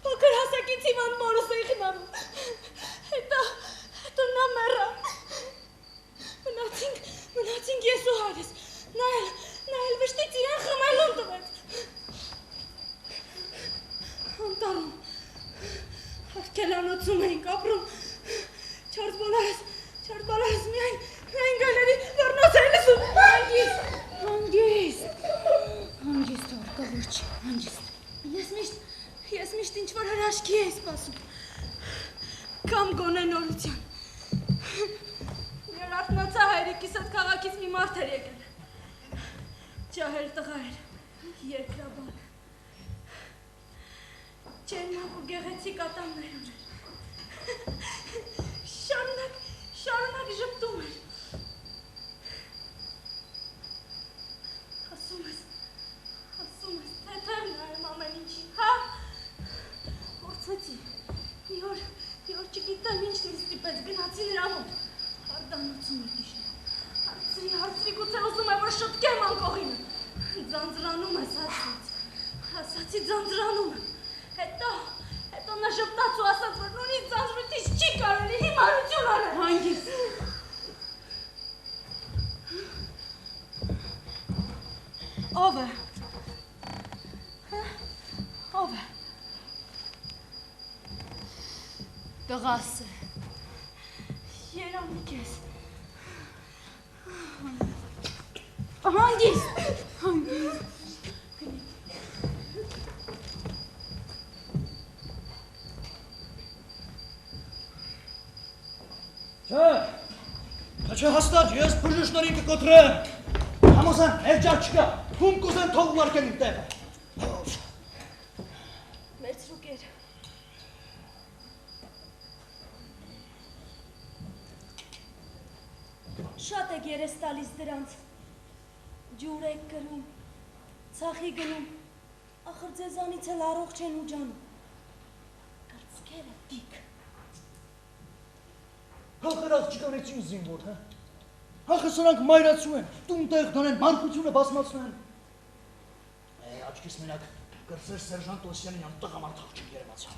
Փոքր հասակից իման մորս էի խնամում, հետո նա մեռա, մնացինք ես ու հայրս, նա էլ վշտից իրեն խմելուն տվեց, անտառում, հարկելանոցում էինք ապրում, չարդ բոլորս միայն գալերի լեռնոց էի լսում, Հանգիստ որ կավոր չի, հանգիստ։ Ես միշտ ինչ-որ հրաշքի էի սպասում, կամ գոնե նորության։ Մեր արթնացա հայրիկիս այդ քաղաքից մի մարդ էր եկել, ջահել տղա էր, երկրաբան, ճերմակ ու գեղեցիկ ատամներ ուներ, շարունակ ժպտում էր, ասում ես, թեթև նայեմ ամեն ինչին, հա? Հորցեցի, մի օր չգիտեմ ինչ ինձ ստիպեց, գնացի նրա մոտ, հարդանոցում էր գիշերը, հարցրի գուցե ուզում է, որ շտկեմ անկողինը, ձանձրանում է ասացի ձանձրանում է, հետո նա ժպտաց ու ասաց, որ նույնիսկ ձանձրույթից չի կարելի հիմարություն անել, հանգիստ։ Ով է։ Տղաս է։ Երանիկ ես։ Հանգիստ։ Չէ հաստատ, ես բժիշկներին կկոտրեմ։ Համոզեմ, էրջար չկա, հում կուզեն թող ուղարկեն իմ տեղը։ Մերցրու կեր։ Շատ եք երես տալիս դրանց, ջուր եք կրում, ծախի գնում, ախր ձեզանից էլ առողջ են ու ջանում, կրծքերը դիք։ Ախր աղջկանեցին զինվոր, հա? Ախր սրանք մայրացու են, տուն տեղ դանեն, մանկությունը բազմացնեն։ Աչքիս մենակ կրծեր սերժանտ Օսյանյան տղամարդ աղջիկ երևացա։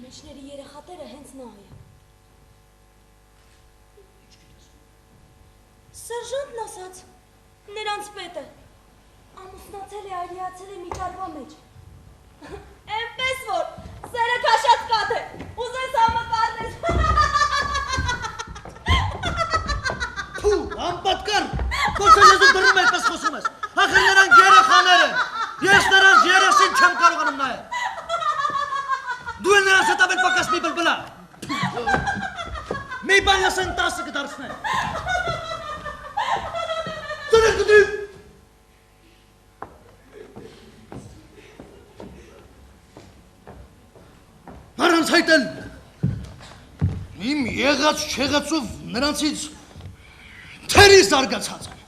Մեջների երեխատերը հենց նա է։ Սերժանտն ասաց, նրանց պետը, ամուսնացել է այլիացել է մի տարվա մեջ։ Էնպես որ, սերը քաշած կատ է, ուզես համը կարնես։ Թու, անպատկար, ոնց ես ու դրում այդպես խոսում ես, ախր նրանք երեխաներ են, ես նրանց երեսին չեմ կարողանում նայել։ Դու են նրանց հետ ավել պակաս մի բլբլա։ Մի բան ասեն 10 կդարձնեն։ Դրել կդրի։ էլ իմ եղած չեղածով նրանցից թերի զարգացած են։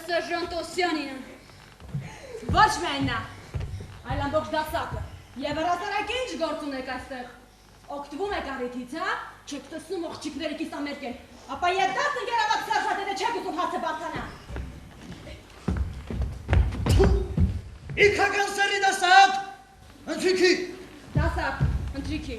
Սերժանտ Օսյանինը։ Ոչ միայն նա, այլ ամբողջ դասակը։ Եվ հրատարակի ինչ գործ ունեք այստեղ։ Օգտվում եք առիթից, հա? Չեք տեսնում աղջիկները կիսամերկ են։ Ապա եւ 10 ընկերավակ սարժատերը չեք ուզում հացը բարձանա։ Իքական սերի դասակ, ընթրիքի։ Դասակ, ընթրիքի։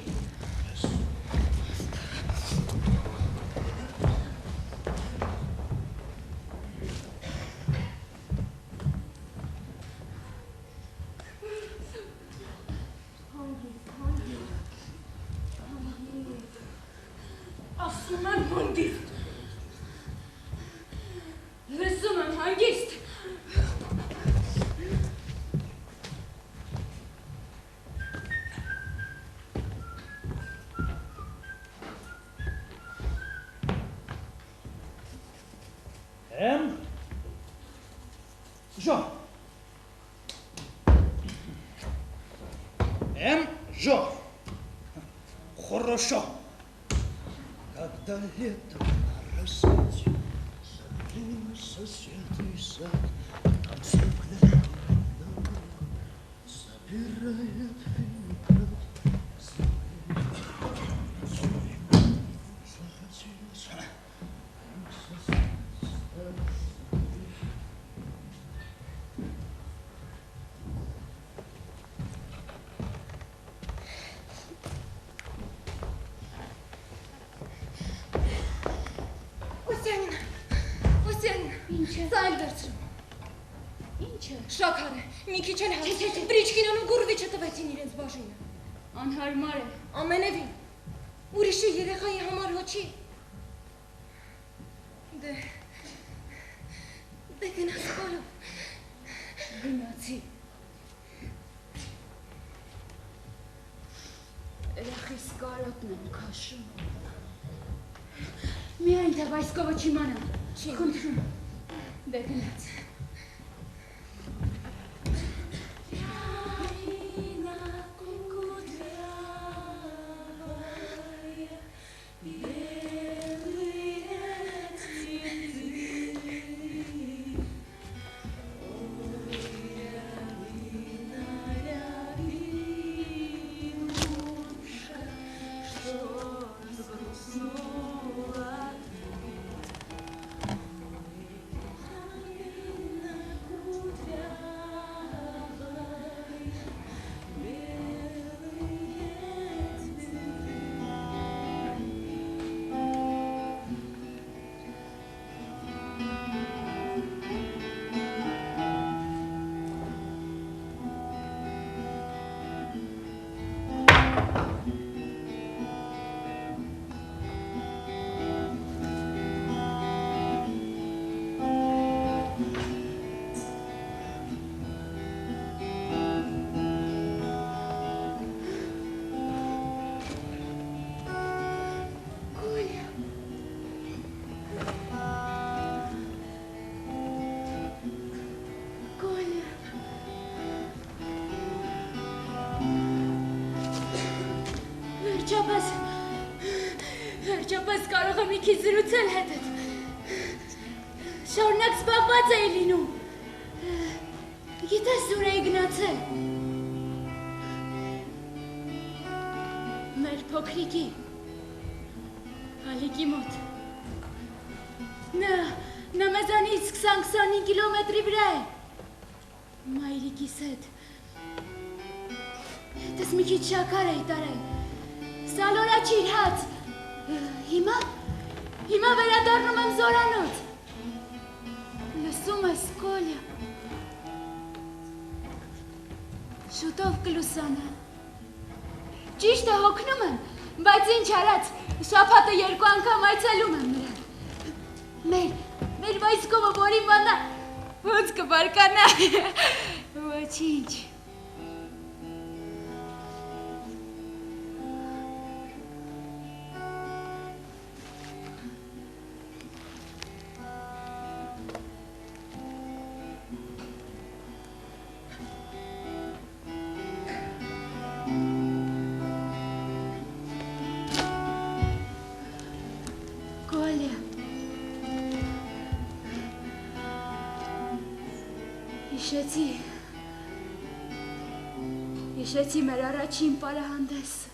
Хорошо. Когда лето на рассвете забыла соседей сад, танцует собирает виноград. Շաքար է, մի քիչ էլ հաց, բրիչկինոնում գուրվի չտվեցին իրենց բաժինը։ Անհարմար է։ Ամենևին, ուրիշի երեխայի համար հոչի։ Դե գնաց կոլով։ Գնացի։ Երեխիս կարոտն եմ քաշում։ Միայն թե Վայսկովը չիմանա։ Չի խնդրում։ Դե գնաց։ պես կարող եմ մի քիչ զրուցել հետդ։ Շարունակ զբաղված էի լինում։ Գիտես ուր էի գնացել։ Մեր փոքրիկի Ալիկի մոտ։ Նա մեզանից 20-25 կիլոմետրի վրա է։ Մայրիկիս հետ։ Հետս մի քիչ շաքար էի տարել։ Սալորա չիր հաց։ Հիմա վերադառնում եմ զորանոց։ Լսում ես, Կոլյա։ Շուտով կլուսանա։ Ճիշտ է, հոգնում եմ, բայց ինչ արած, շաբաթը 2 անգամ այցելում եմ նրան։ Մեր վայսկովը որի մանա, ոնց կբարկանա, ոչինչ։ Հիշեցի մեր առաջին պարահանդեսը։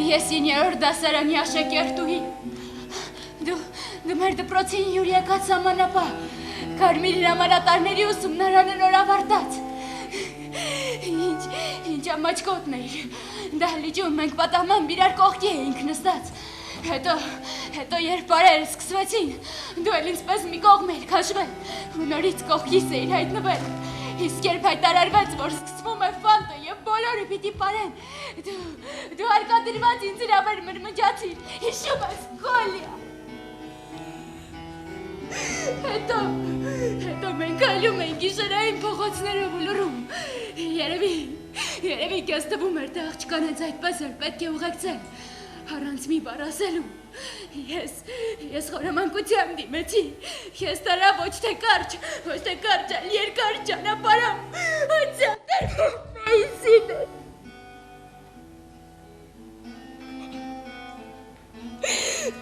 Ես 9-րդ դասարանի աշակերտուհի։ Դու մեր դպրոցին հյուր եկած սահմանապահ, Կարմիր հրամանատարների ուսումնարանը նոր ավարտած։ Ինչ ամաչկոտն էիր, դահլիճում մենք պատահմամբ իրար կողքի էինք նստած։ Հետո երբ բարերը սկսվեցին, դու էլ ինձպես մի կողմ էիր քաշվել, ու նորից կողքիս էիր հայտնվել։ Իսկ երբ հայտարարվեց, որ սկսվում է ֆանտը և բոլորը պիտի պարեն, դու հարկադրված ինձ իրավեր մրմջացիր, հիշում ես, Կոլյա։ Հետո մենք այլում էինք գիշերային փողոցներով ու լռում։ Երևի քեզ թվում էր, թե աղջկան հենց այդպես էր պետք է ուղեկցել, առանց մի բառ ասելու։ Ես խորամանկությամբ դիմեցի, ես տարա ոչ թե կարճ, այլ երկար ճանապարհով, անցյալ տարվա մայիսին էր։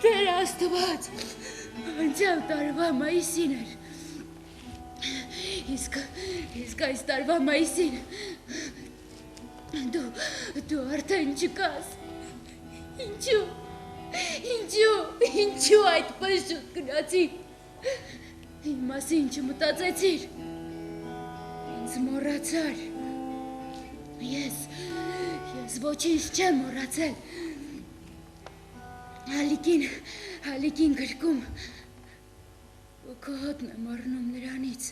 Տեր Աստված, անցյալ տարվա մայիսին էր։ Իսկ այս տարվա մայիսին դու արդեն չկաս։ Ինչու այդպես շուտ գնացիր։ Իմ մասին չմտածեցիր։ Ինձ մոռացար։ Ես ոչինչ չեմ մոռացել։ Ալիկին գրկում ու քո հոտն եմ առնում նրանից։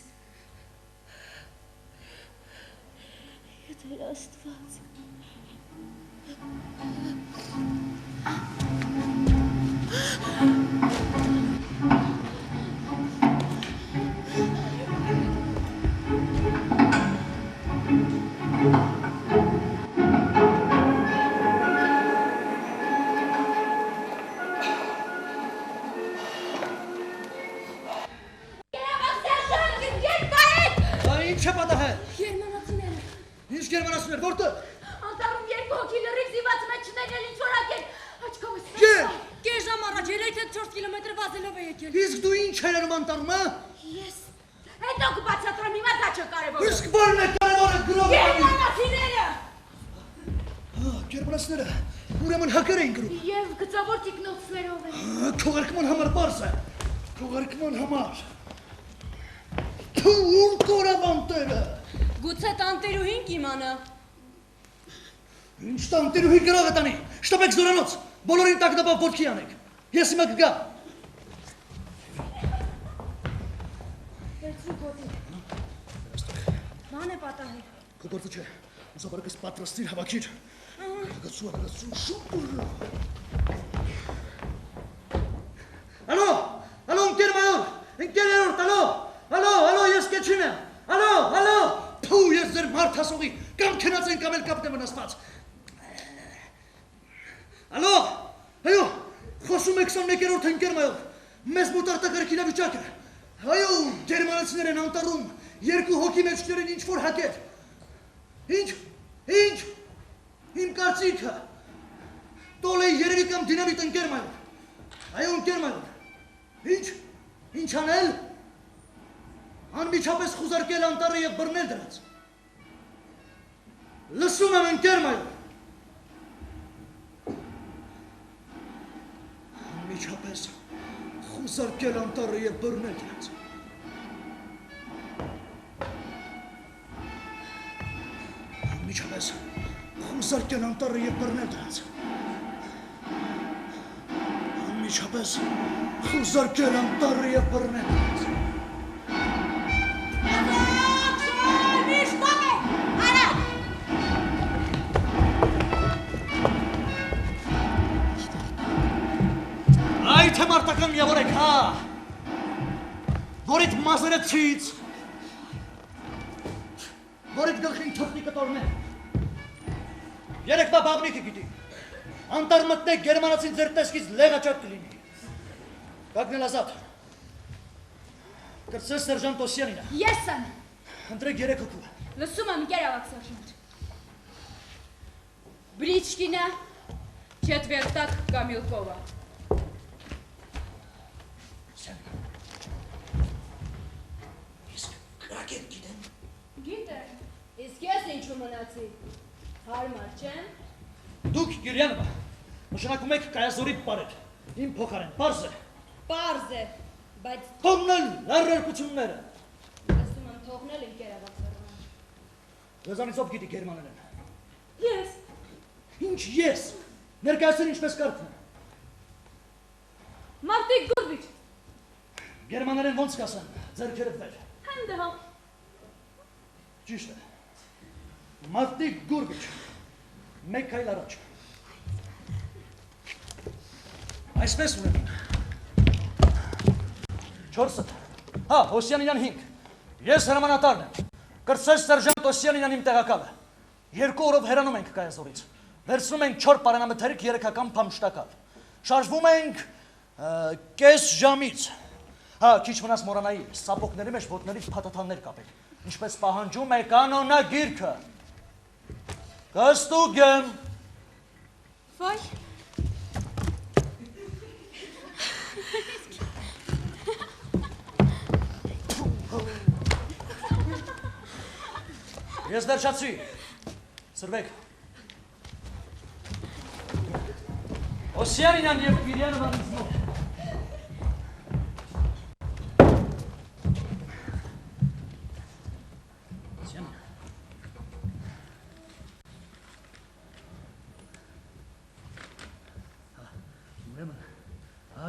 Տեր Աստված։ Գերմանացիներ, որտե՞ղ։ Անտառում 2 հոգի լրիվ զիված մեջներ էլ ինչ որակել։ Աչքովս։ Կես ժամ առաջ 3-4 կիլոմետր վազելով է եկել։ Իսկ դու ինչ էր անում անտառում, հա։ Ես։ Հետո կբացատրեմ, հիմա դա չէ կարևորը։ Իսկ ո՞րն է կարևորը գրողը։ Գերմանացիները։ Գերմանացիները ուրեմն հակեր էին գրում։ Եվ գծավոր տիկնոցներով են։ Քողարկման համար պարզ է։ Քողարկման համար։ Ուր կորավ անտերը։ Գուցե տանտերուհին կիմանա։ Ինչ տանտերուհի գրող է տանի։ Շտապեք զորանոց։ Բոլորին տակնապավ ոտքի անեք։ Ես հիմա կգա։ Վերցրու գոտի։ Ման է պատահել։ Քո գործը չէ։ Ուզաբարակս պատրաստիր հավաքիր։ Գացու շուտ։ Ալո, ընկեր մայոր, ընկեր երորդ, ալո։ ասված։ Ալո, այո, խոսում եք 21-րդ ընկերմայով, մեզ մոտարտակարգ իրավիճակ է։ Այո, գերմանացիներ են անտառում, 2 հոգի մեջքներին ինչ-որ հակեր։ Ինչ, իմ կարծիքը, տոլ է երևի կամ դինամիտ ընկերմայով։ Այո, ընկերմայով, ինչ անել, անմիջապես խուզարկել անտառը և բռնել դրանց։ Լսում եմ ընկերմայով։ Անմիջապես խուզարկել անտառը և բռնել դրանց։ Անմիջապես խուզարկել անտառը և բռնել դրանց։ Անմիջապես խուզարկել անտառը և բռնել դրանց։ Այդ մարտական միավորեք, հա, որիդ մազերը ցից, որիդ գլխին թղթի կտորներ, երեկվա բաղնիքը գիտի, անտառ մտնեք գերմանացին ձեր տեսքից լեղաճատ կլինի, կագնել ազատ, կրծես Սերժանտ Օսյանինը, Ես եմ, ընտրեք 3 հոգու, լսում եմ գերավակ Սերժանտ, Բրիչկինը, Չետվերտակ Կամիլկովը, Կրակետ գիտեմ։ Գիտեմ, իսկ ես ինչու մնացի, հարմար չեմ։ Դուք Գիրյանովա, նշանակում եք կայազորի պարեր, իմ փոխարեն, պարզ է։ Պարզ է, բայց Թողնել լարրարկությունները։ ասում եմ թողնել իմ գերավակ Սերժանտ։ Ձեզանից ով գիտի գերմաներեն։ Ես, Ինչ ես, ներկայացրին ինչպես կարդն է։ Մարտիկ Գուրբիչ, Գերմաներեն ոնց կասեն, ձերքերը վեր։ հանդհամ, Ճիշտ է, Մարտիկ Գուրբիչ, մեկ քայլ առաջ։ Այսպես ուրեմն, 4-ը, հա, Օսյանինյան 5, ես հրամանատարն եմ, կրծես Սերժանտ Օսյանինյան իմ տեղակալը, 2 օրով հեռանում ենք կայազորից, վերցնում ենք 4 պարանամթերք 3-ական փամշտակալ, շարժվում ենք կես ժամից, հա, քիչ մնաց մորանայի, սապոկների մեջ ոտներից փաթաթաններ կապել, ինչպես պահանջում է կանոնագիրքը, կստուկ եմ, Վայ, ես վերջացրի, սրվեք, Օսյանինյան և Գիրյանովան ինձ մոտ,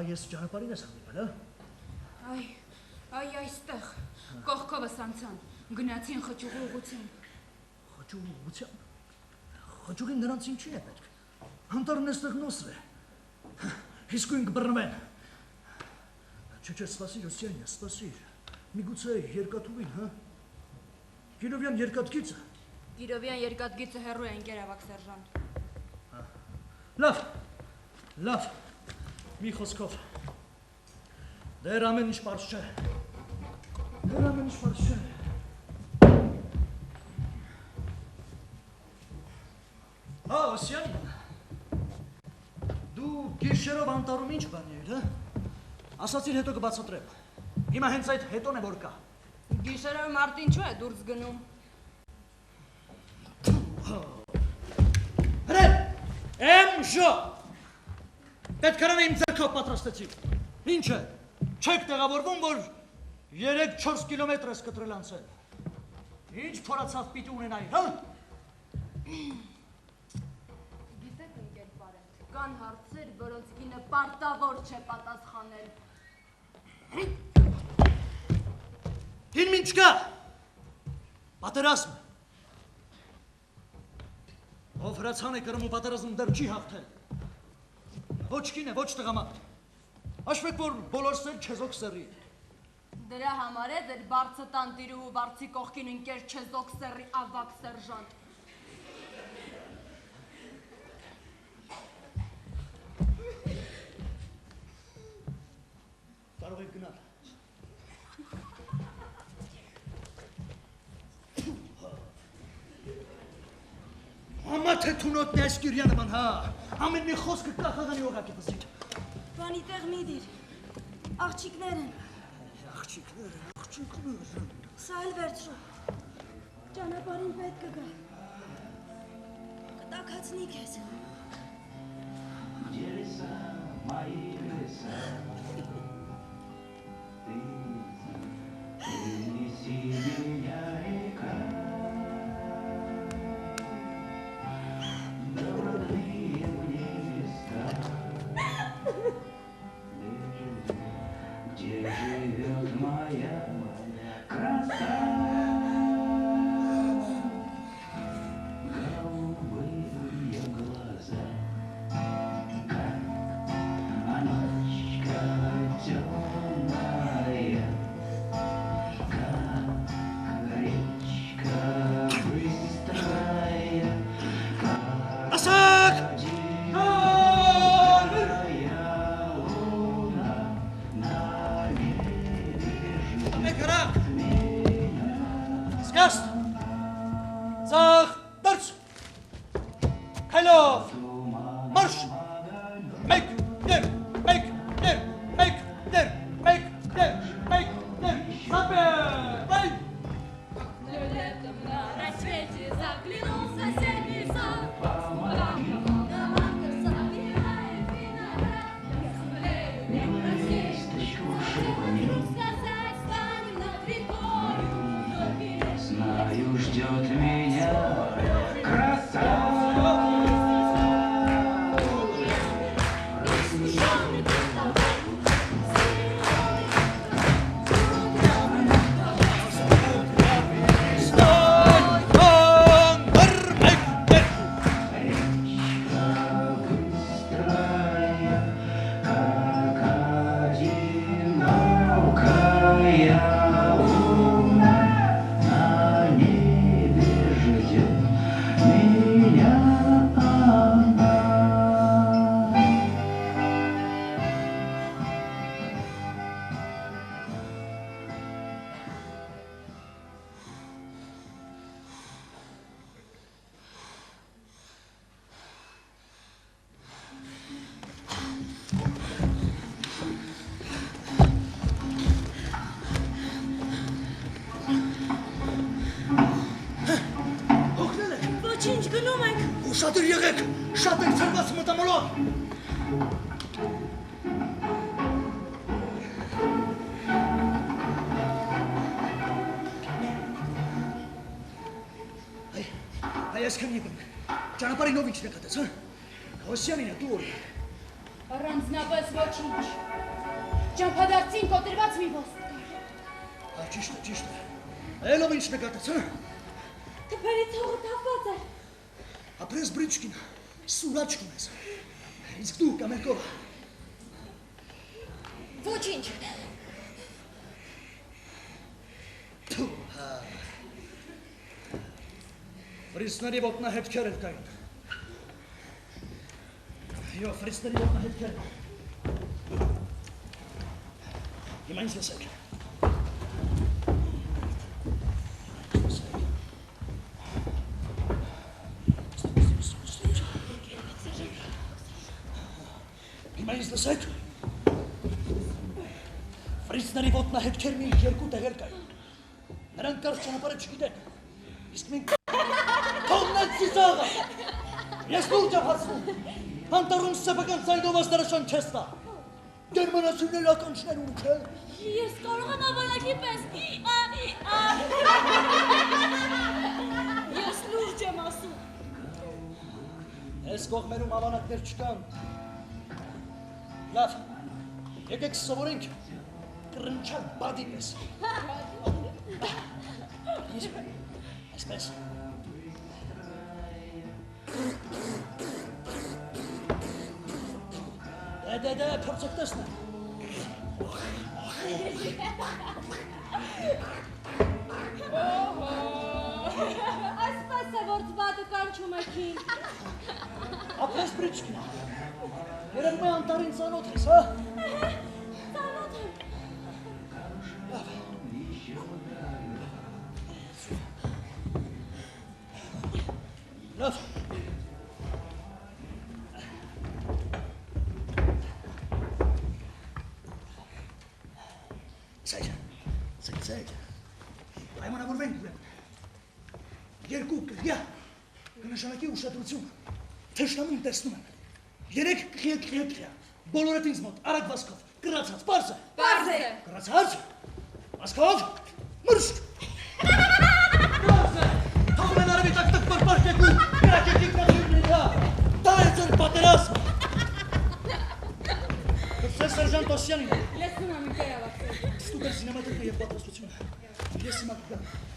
ես ճանապարհին ես հանդիպել, հա? այ այստեղ, կողքովս անցան, գնացին խճուղի ուղղությամբ։ Խճուղի ուղղությամբ? Խճուղին նրանց ինչի է պետք? Անտառն էստեղ նոսր է, իսկույն կբռնվեն։ Չէ, սպասիր, Օսյանինը, սպասիր, միգուցե երկաթուղին, հա? Կիրովյան երկաթգիծը։ Կիրովյան երկաթգիծը հեռու է ընկերավակ Սերժանտ։ Լավ, մի խոսքով, դեր ամեն ինչ պարզ չէ, Հա, Օսյանին, դու գիշերով անտառում ինչ բան էիր, հա? Ասացիր հետո կբացատրեմ, հիմա հենց այդ հետոն է որ կա։ Գիշերով մարդին ինչու է դուրս գնում։ Հրեն, Էմժո, պետքարանը իմ ձերքով պատրաստեցի, ինչ է, չեք տեղավորվում, որ 3-4 կիլոմետր ես կտրել անցել, ինչ փորացավ պիտի ունենայի, հա? Գիտեք ընկեր Պարենտ, կան հարցեր, որոնց կինը պարտավոր չէ պատասխանել։ Հին ինչ կա, պատերազմ, ով հրացան է կրում ու պատերազմ դեռ չի հաղթել, ոչ կին է, ոչ տղամարդ, հաշվեք, որ բոլոր սեր չեզոք սերի է։ Դրա համար է ձեր բարձը տանտիրու ու բարձի կողքին ընկեր չեզոք սերի ավակ Սերժանտ։ թե թունոտն է այս Կիրյանը, հա։ Ամեն մի խոսքը կախաղանի օղակ է պսիտ։ Բանի տեղ մի դիր, աղջիկներ են։ Աղջիկներ։ Սա էլ վերջրու, ճանապարհին պետք կգա, կտաքացնի քեզ։ Շատ էր եղեք, շատ եք ծրված մտամոլով։ Հայ այսքան եկնք, ճանապարհին ով ինչն է կատեց, հա? Հոսյանին է, դու որ է։ Առանձնապես ոչինչ, ճամփադարձին կոտրված մի ոստկար։ Ճիշտ է, այլ ով ինչն է կատեց, հա? Թփերի ցողը թափված է։ Ապրես բրիչկին, սուրաչ կունես, իսկ դու կամերկով։ Ոչինչ։ Ֆրիսների ոտնահետքեր են կային։ Այո, ֆրիսների ոտնահետքեր են։ Հիմա ինձ լսեք։ Ինձ լսեք, ֆրիսների ոտնահետքերն ինք երկու տեղեր կային, նրանք կարծ ճանապարհը չգիտեն, իսկ մենք թողնենք ծիծաղը, ես լուրջ եմ հացնում, հանտարում սեփական ծայնով ասնարաշան չես տա, գերմանացիներ ականջներ ունի չէ։ Ես կարող եմ ավալակի պես, ես լուրջ եմ ասում։ Ես կողմերում ավանակներ չկան, լավ, եկեք սովորենք կրնչալ բադի պես։ Այսպես։ Դե, փորձեք տեսնեմ։ Այսպես է, որ ձվածը կանչում եք ին։ Ապրես բրիչկին։ Երևում է անտարին ծանոթ ես, հա? Ծանոթ եմ։ Լավ, Ցեկ։ Պայմանավորվենք ուրեմն։ Երկու կրիա կնշանակի ուշադրություն։ Թշնամուն տեսնում եմ։ 3 քիա։ Բոլորդ ինձ մոտ արագ վազքով։ Կրացած, պարզ է։ Պարզ է։ Կրացած։ Վազքով։ Մրշ։ Պարզ է։ Թողում են արևի տակ պարպարկեք ու կրակեք ինքնաթիռների հա։ Դա է ձեր պատերազմը։ Կրծես Սերժանտ Օսյանին։ Լսում եմ ինքերավացել։ Ստուգ էր զինամատիկը և պատրաստությունը։ Ես հիմա կգամ։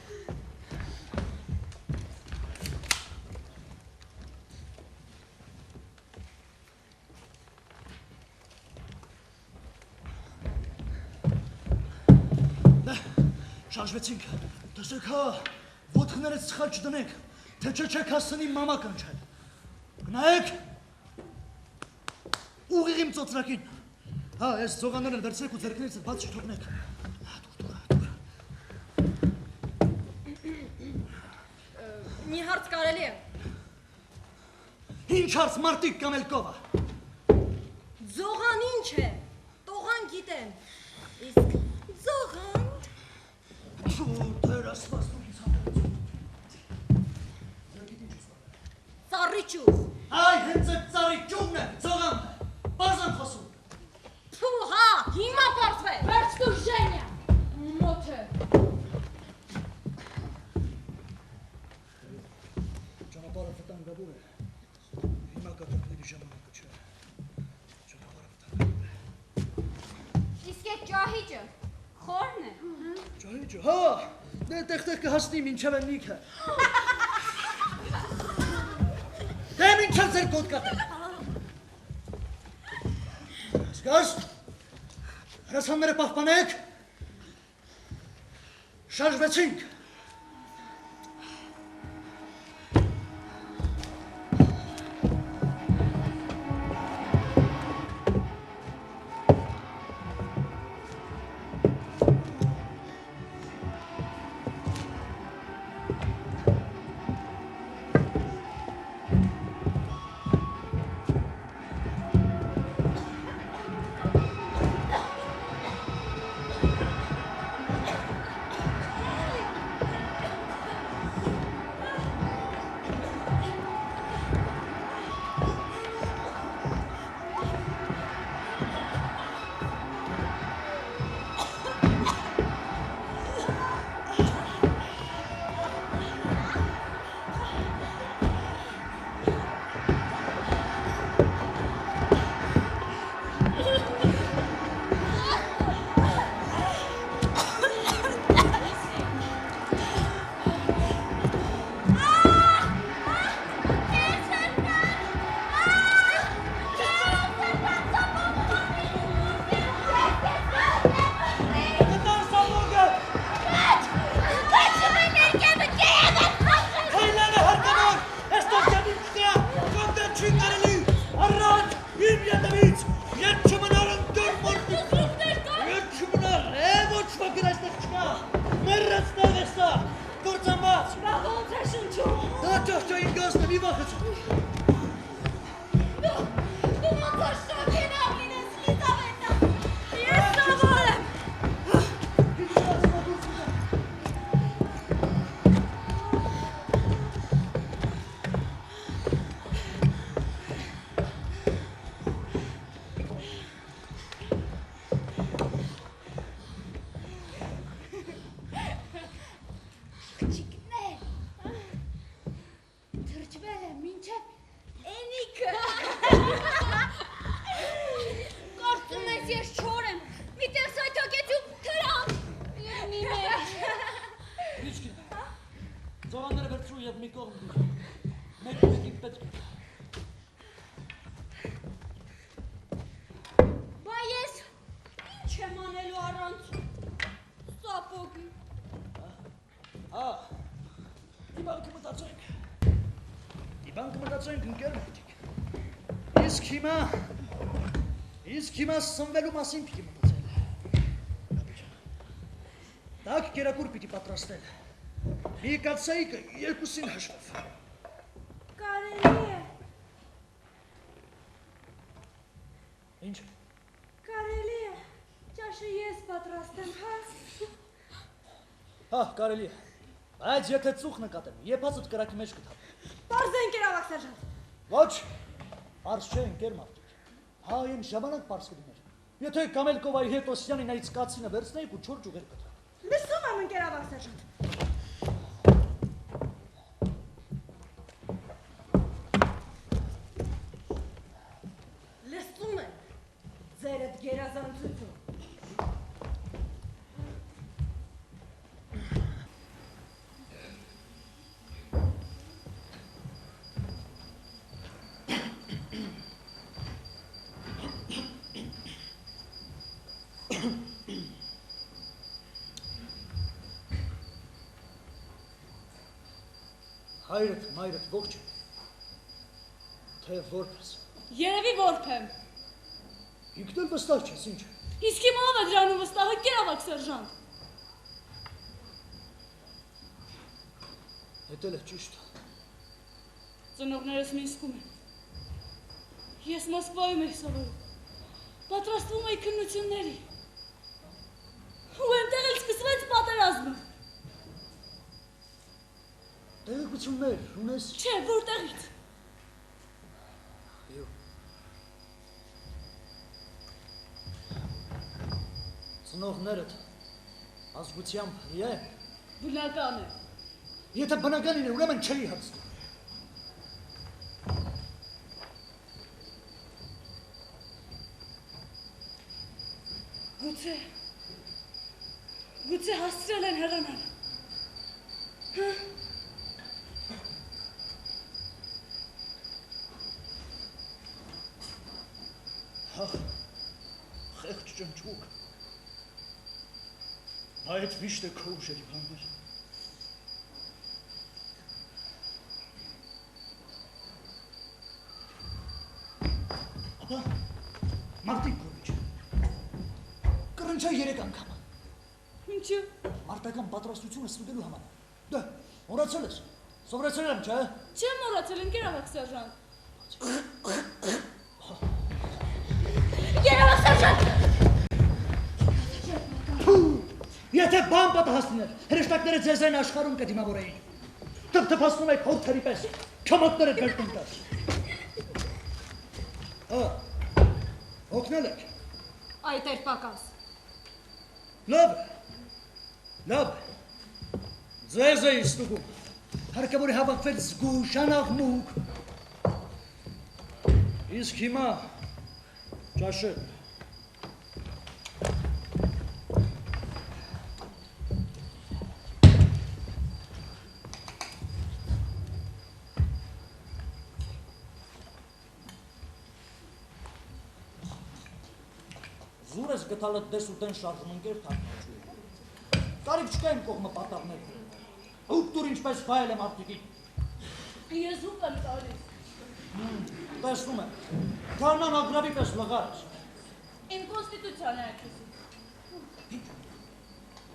Շարժվեցինք, տեսեք հա, ոտքներս սխալ չդնեք, թե չեք հասցնի մամա կանչել, գնայեք, ուղիղ իմ ծոցրակին, հա, ես ձողաներն վերցրեք ու ձերքներից բաց չթողնեք, դուր, Մի հարց կարելի է, ինչ հարց մարդիկ կամ էլ կովա, ձողան ինչ է, տողան գիտեն, իսկ ձողան Դեր ասված դուք ինձ հանդերություն։ Ձերքիտ ինչ ես վարել։ ծառի ճյուղ։ Այ հենց այդ ծառի ճյուղն է, ձողանն է, պարզ եմ խոսում։ Փու հա, հիմա պարզվեց։ Վերջ դու Ժենյա, մոտ է։ Ճանապարհը վտանգավոր է, հիմա կատակների ժամանակը չէ, ճանապարհը վտանգավոր է։ Իսկ այդ ջահիճը խորն է։ Ջահիճը, հա, տեղ կհասնի մինչև են նիքը։ Դե մինչև ձեր կոտկատը։ Զգաս, հրացանները պահպանեք, շարժվեցինք։ Իսկ հիմա սնվելու մասին պիտի մտածել։ Տակ կերակուր պիտի պատրաստել։ Մի կացայիկը երկուսին հաշվով։ Կարելի է։ Ինչ։ Կարելի է, ճաշ Առաջը ես պատրաստ եմ, հա։ Հա, կարելի է։ Բայց եթե ծուխ նկատեմ, եփածդ կրակի մեջ կթափեմ։ Պարզ է ընկեր ավակ սերժանտ։ Ոչ, պարզ չէ ընկեր մարդիկ։ Հա, այն ժամանակ պարզ կլիներ։ Եթե Կամելկովայի հետ Օսյանի նայից կացինը վերցնեիք ու 4 ջուղեր կտրեք։ Լսում եմ ընկեր ավակ սերժանտ։ Լսում եմ ձերդ գերազանցություն։ Հայրդ, մայրդ ողջ է։ Թե որպես։ Երևի որբ եմ։ Ինքն էլ վստահ չես, ինչ։ Իսկ հիմա ով է դրանում վստահը կերավակ սերժանտ։ Հետել է ճիշտ։ Ծնողներս Մինսկում են։ Ես Մոսկվայում էի սովորում։ Պատրաստվում էի քննությունների։ Ու այնտեղ էլ սկսվեց պատերազմը։ Տեղեկություններ ունես։ Չէ, որտեղից։ Այո։ Ծնողներդ ազգությամբ հրի է։ Բնական է։ Եթե բնականին է, ուրեմն չէի հարցնում։ Գուցե հասցրել են հեռանալ։ Հա։ Հա, խեղճ ճնճուկ։ Այդ միշտ է քո ուժերի բաններ։ Ապա, մարդիկ կորիչ։ Կռնչա 3 անգամ։ Ինչու։ Մարտական պատրաստությունը ստուգելու համար։ Դե, մոռացել ես։ Սովորեցել եմ, չէ՞։ Չեմ մոռացել ընկեր ավակ սերժանտ։ Գերավակ սերժանտ։ Եթե բան պատահասներ, հրեշտակները ձեզ այն աշխարհում կդիմավորեին։ Թփթփացնում եք հորթերի պես, քամակները վերջում տաս։ Օգնել եք։ Այդ էր պակաս։ Լավ։ Ձեզ էի ստուգում։ Հարկավոր է հավաքվել զգուշ, անաղմուկ։ Իսկ հիմա ճաշել։ Զուր ես գտալը դես ու տեն շարժում ընկեր թարնաչու։ Կարիք չկա իմ կողմը պատաղներ։ Ուկ դուր ինչպես վայել եմ արտիկին։ Ես ուկ եմ տալիս։ Տեսնում եմ, թարնան ագրավի պես լղար ես։ Իմ կոնստիտուցիան է այդպեսին։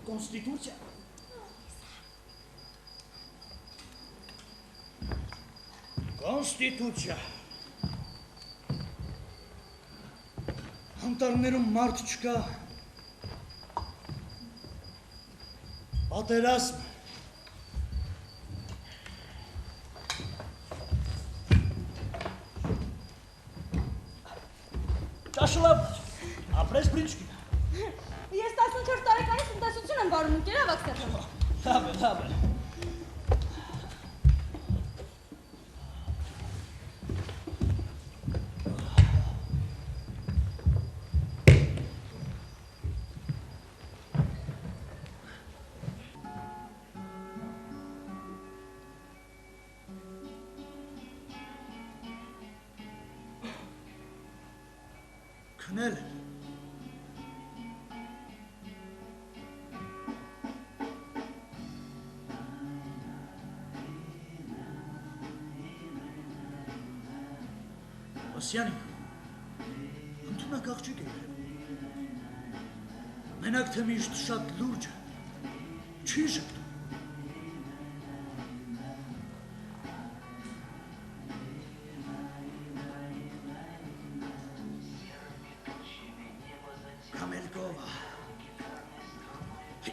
Կոնստիտուցիա։ Կոնստիտուցիա։ Անտառներում մարդ չկա։ Պատերազմ։ Ճաշլավ, ապրես բրինչկին։ Ես 14 տարեկանից տնտեսություն եմ վարում, ընկեր ավակ սերժանտ։ Լավ է։ Քնել են։ Օսյանի, ընդունակ աղջիկ է երևում։ Մենակ թե միշտ շատ լուրջ է, չի ժպտում։ Կամելկովա,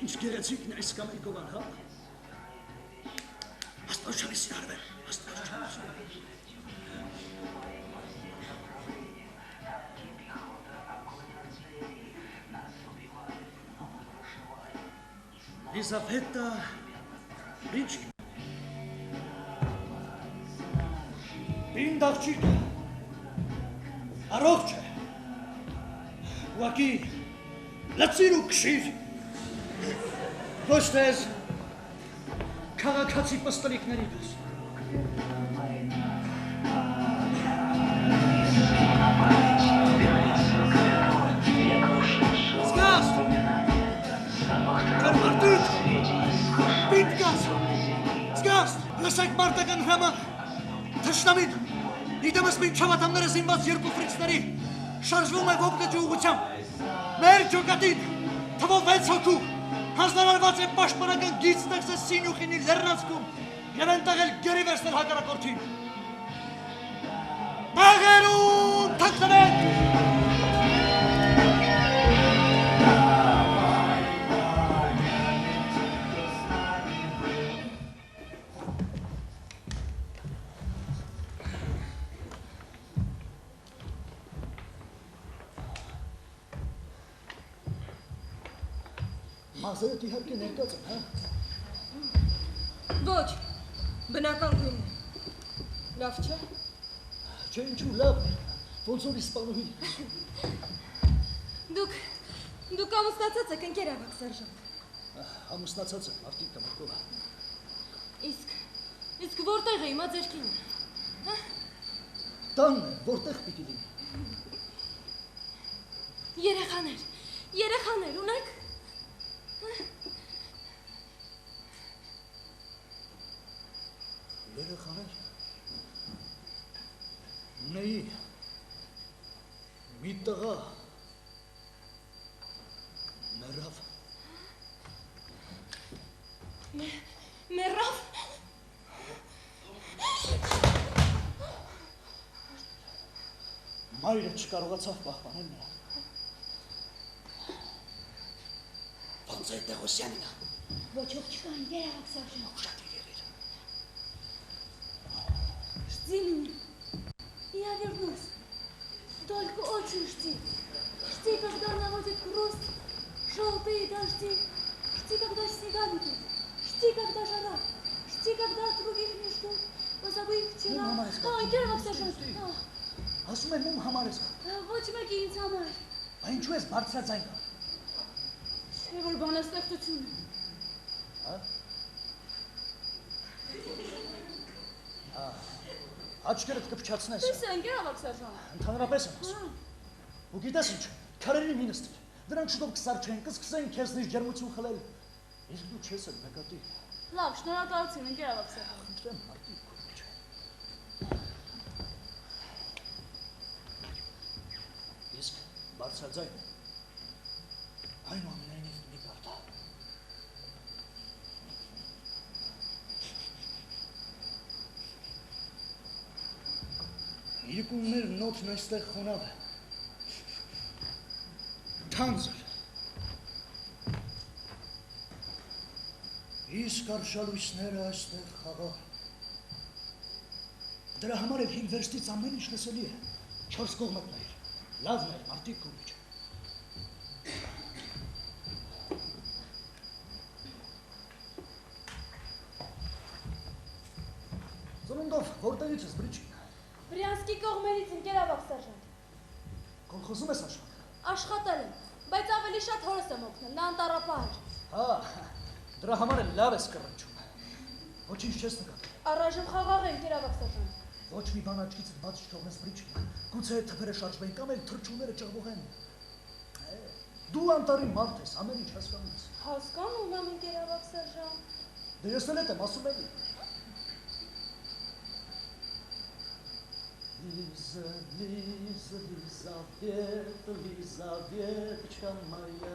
Ինչ գեղեցիկն է այս կամերիկովան, հա։ Աստվածաշնորհի սիրարվել, աստվածաշնորհի։ Լիզավետա Ռիչկին։ Ինձ աղջիկ առողջ է։ Ուղղակի լցիր ու քշիր։ Ոչ թե քաղաքացի պստլիկների պես։ Զգաս։ Կարմարտիկ։ Պիտկաս։ Զգաս։ Լսեք մարտական հրաման։ Թշնամին։ Իդեմս մին չավատամները զինված երկու ֆրիցների շարժվում է ոգնեջի ուղղությամբ։ Մեր ջոկատին թվով 6 հոգու հանձնարարված է պաշտպանական գիծ ստեղծել Սինյուխինի լեռնանցքում և այնտեղ էլ գերի վերցնել հակառակորդին։ Տեղերում թաքնվեք։ Մազերդ իհարկե ներկած են, հա։ Ոչ, բնական գույն է։ Լավ չէ։ Չէ, ինչու լավ է, ոնց որ իսպանուհի։ Դուք ամուսնացած եք, ընկեր ավակ Սերժան։ Ամուսնացած եմ, արդիկ կամարկով։ Իսկ որտեղ է հիմա ձեր կինը։ Տանն է, որտեղ պիտի լինի։ Երեխաներ ունեք։ Երեխաներ։ Ունեի մի տղա մեռավ։ Մեռավ։ Մայրը չկարողացավ պահպանել նրան։ Ոնց է Տեղոսյանինը։ Ոչոք չկա, ընկեր ավակ Սերժան։ Շատ եղիր։ Жди меня. Я вернусь. Только очень жди. Жди, когда наводит грусть, желтые дожди. Жди, когда снега идут. Жди, когда жара. Жди, когда от других не ждут. Позабыв вчера. Ընկեր ավակ Սերժան։ Ասում եմ ում համար ես։ Ոչ մեկի ինձ համար։ Ինչու ես բարձրաձայն։ Չէ որ բանաստեղծություն։ Հա։ Աչքերդ կփչացնես։ Իս ընկեր ավակ Սերժան։ Ընդհանրապես եմ ասում։ Ու գիտես ինչ, քարերին մի նստիր։ Դրանք շուտով կսարչեն, կսկսեն քեզնից ջերմություն խլել։ Իսկ դու չես էլ նկատի։ Լավ, շնորհակալություն ընկեր ավակ Սերժան։ Խնդրեմ, մարդիկ քո մեջ։ Իսկ բարձրաձայն։ Այնուամենայնիվ մի կարդա։ Իրիկուններ նոթն այստեղ խոնավ է։ Թանձր։ Իսկ արշալույսները այստեղ խաղաղ։ Դրա համար էլ հին վերստից ամեն ինչ լսելի է։ 4 կողմդ նայր։ Լավն է, մարդիկ քո մեջ։ Ծնունդով որտեղից ես Բրիջին։ Բրյանսկի կողմերից ընկեր ավակ Սերժան։ Կոլխոզում ես աշխատել։ Աշխատել եմ, բայց ավելի շատ հորս եմ օգնել, նա անտառապահ էր։ Հա, դրա համար էլ լավ ես կռնչում։ Ոչինչ չես նկատել։ Առայժմ խաղաղ է ընկեր ավակ Սերժան։ Ոչ մի բան աչքիցդ բաց չթողնես Բրիջին։ Գուցե թփերը շարժվեն կամ էլ թռչունները ճղվողեն։ Դու անտարի մարդ ես, ամեն ինչ հասկանում ես։ Հասկանում եմ ընկեր ավակ Սերժան։ Դե ես էլ եմ ասում էլի։ Лизаветочка моя,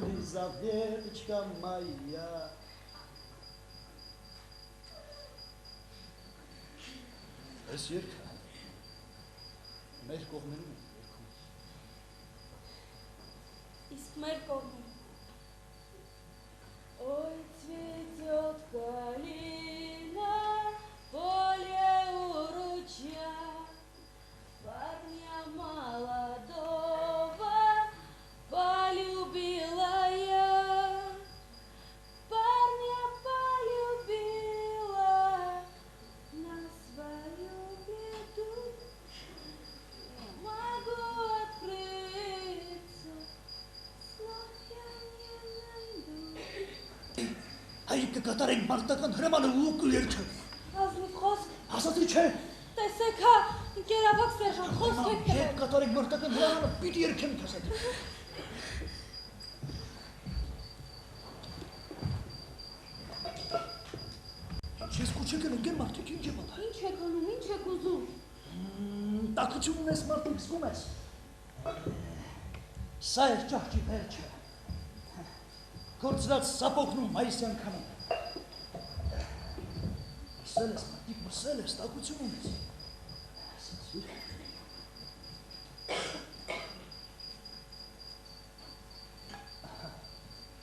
Лизаветочка моя. Այս երգը մեր կողմերում է երգում։ Իսկ մեր կողմում։ Ой, цветет калина, поле у ручья, парня молодого полюбила я, парня полюбила на свою беду, не могу открыться, слов я не найду. Այ կկատարենք մարտական հրամանը ու կերքը։ Ազնիվ խոսք, Ասացի չէ։ տեսեք հա, գերավակ սերժանտ, խոսք եք Եվ տվել։ կատարենք մարտական հրամանը պիտի երգեմ ասացի։ Ինչ ես կուչեք են ընկեր մարդիկ, ինչ է պատա։ Ինչ եք անում, ինչ եք ուզում։ Տակություն ունես մարդիկ զգում ես։ Սա էր ճահճի վերջը։ Գործրած սապոգնում մայիսյան քանում։ Մսել ես մարդիկ, մսել ես, տակություն ունես։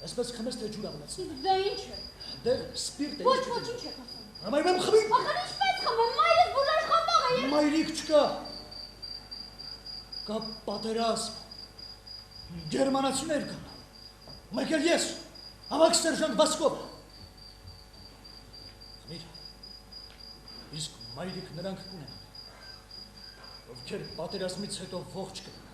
Այսպես խմես թե ջուր ավնաց։ Իսկ դե ինչ է։ Դե սպիրտ է։ Ոչ, ինչ եք ասում։ Համայմ եմ խմին։ Ախր ինչպես խմեմ, մայրս բուժար խմբող է և… Մայրիկ չկա։ Կա պատերազմ։ Գերմանացիներ կան։ Մեկ էլ ես, ավակ սերժանտ Վասկով։ Խմիր, իսկ մայրիկ նրանք կունենան, ովքեր պատերազմից հետո ողջ կգնան։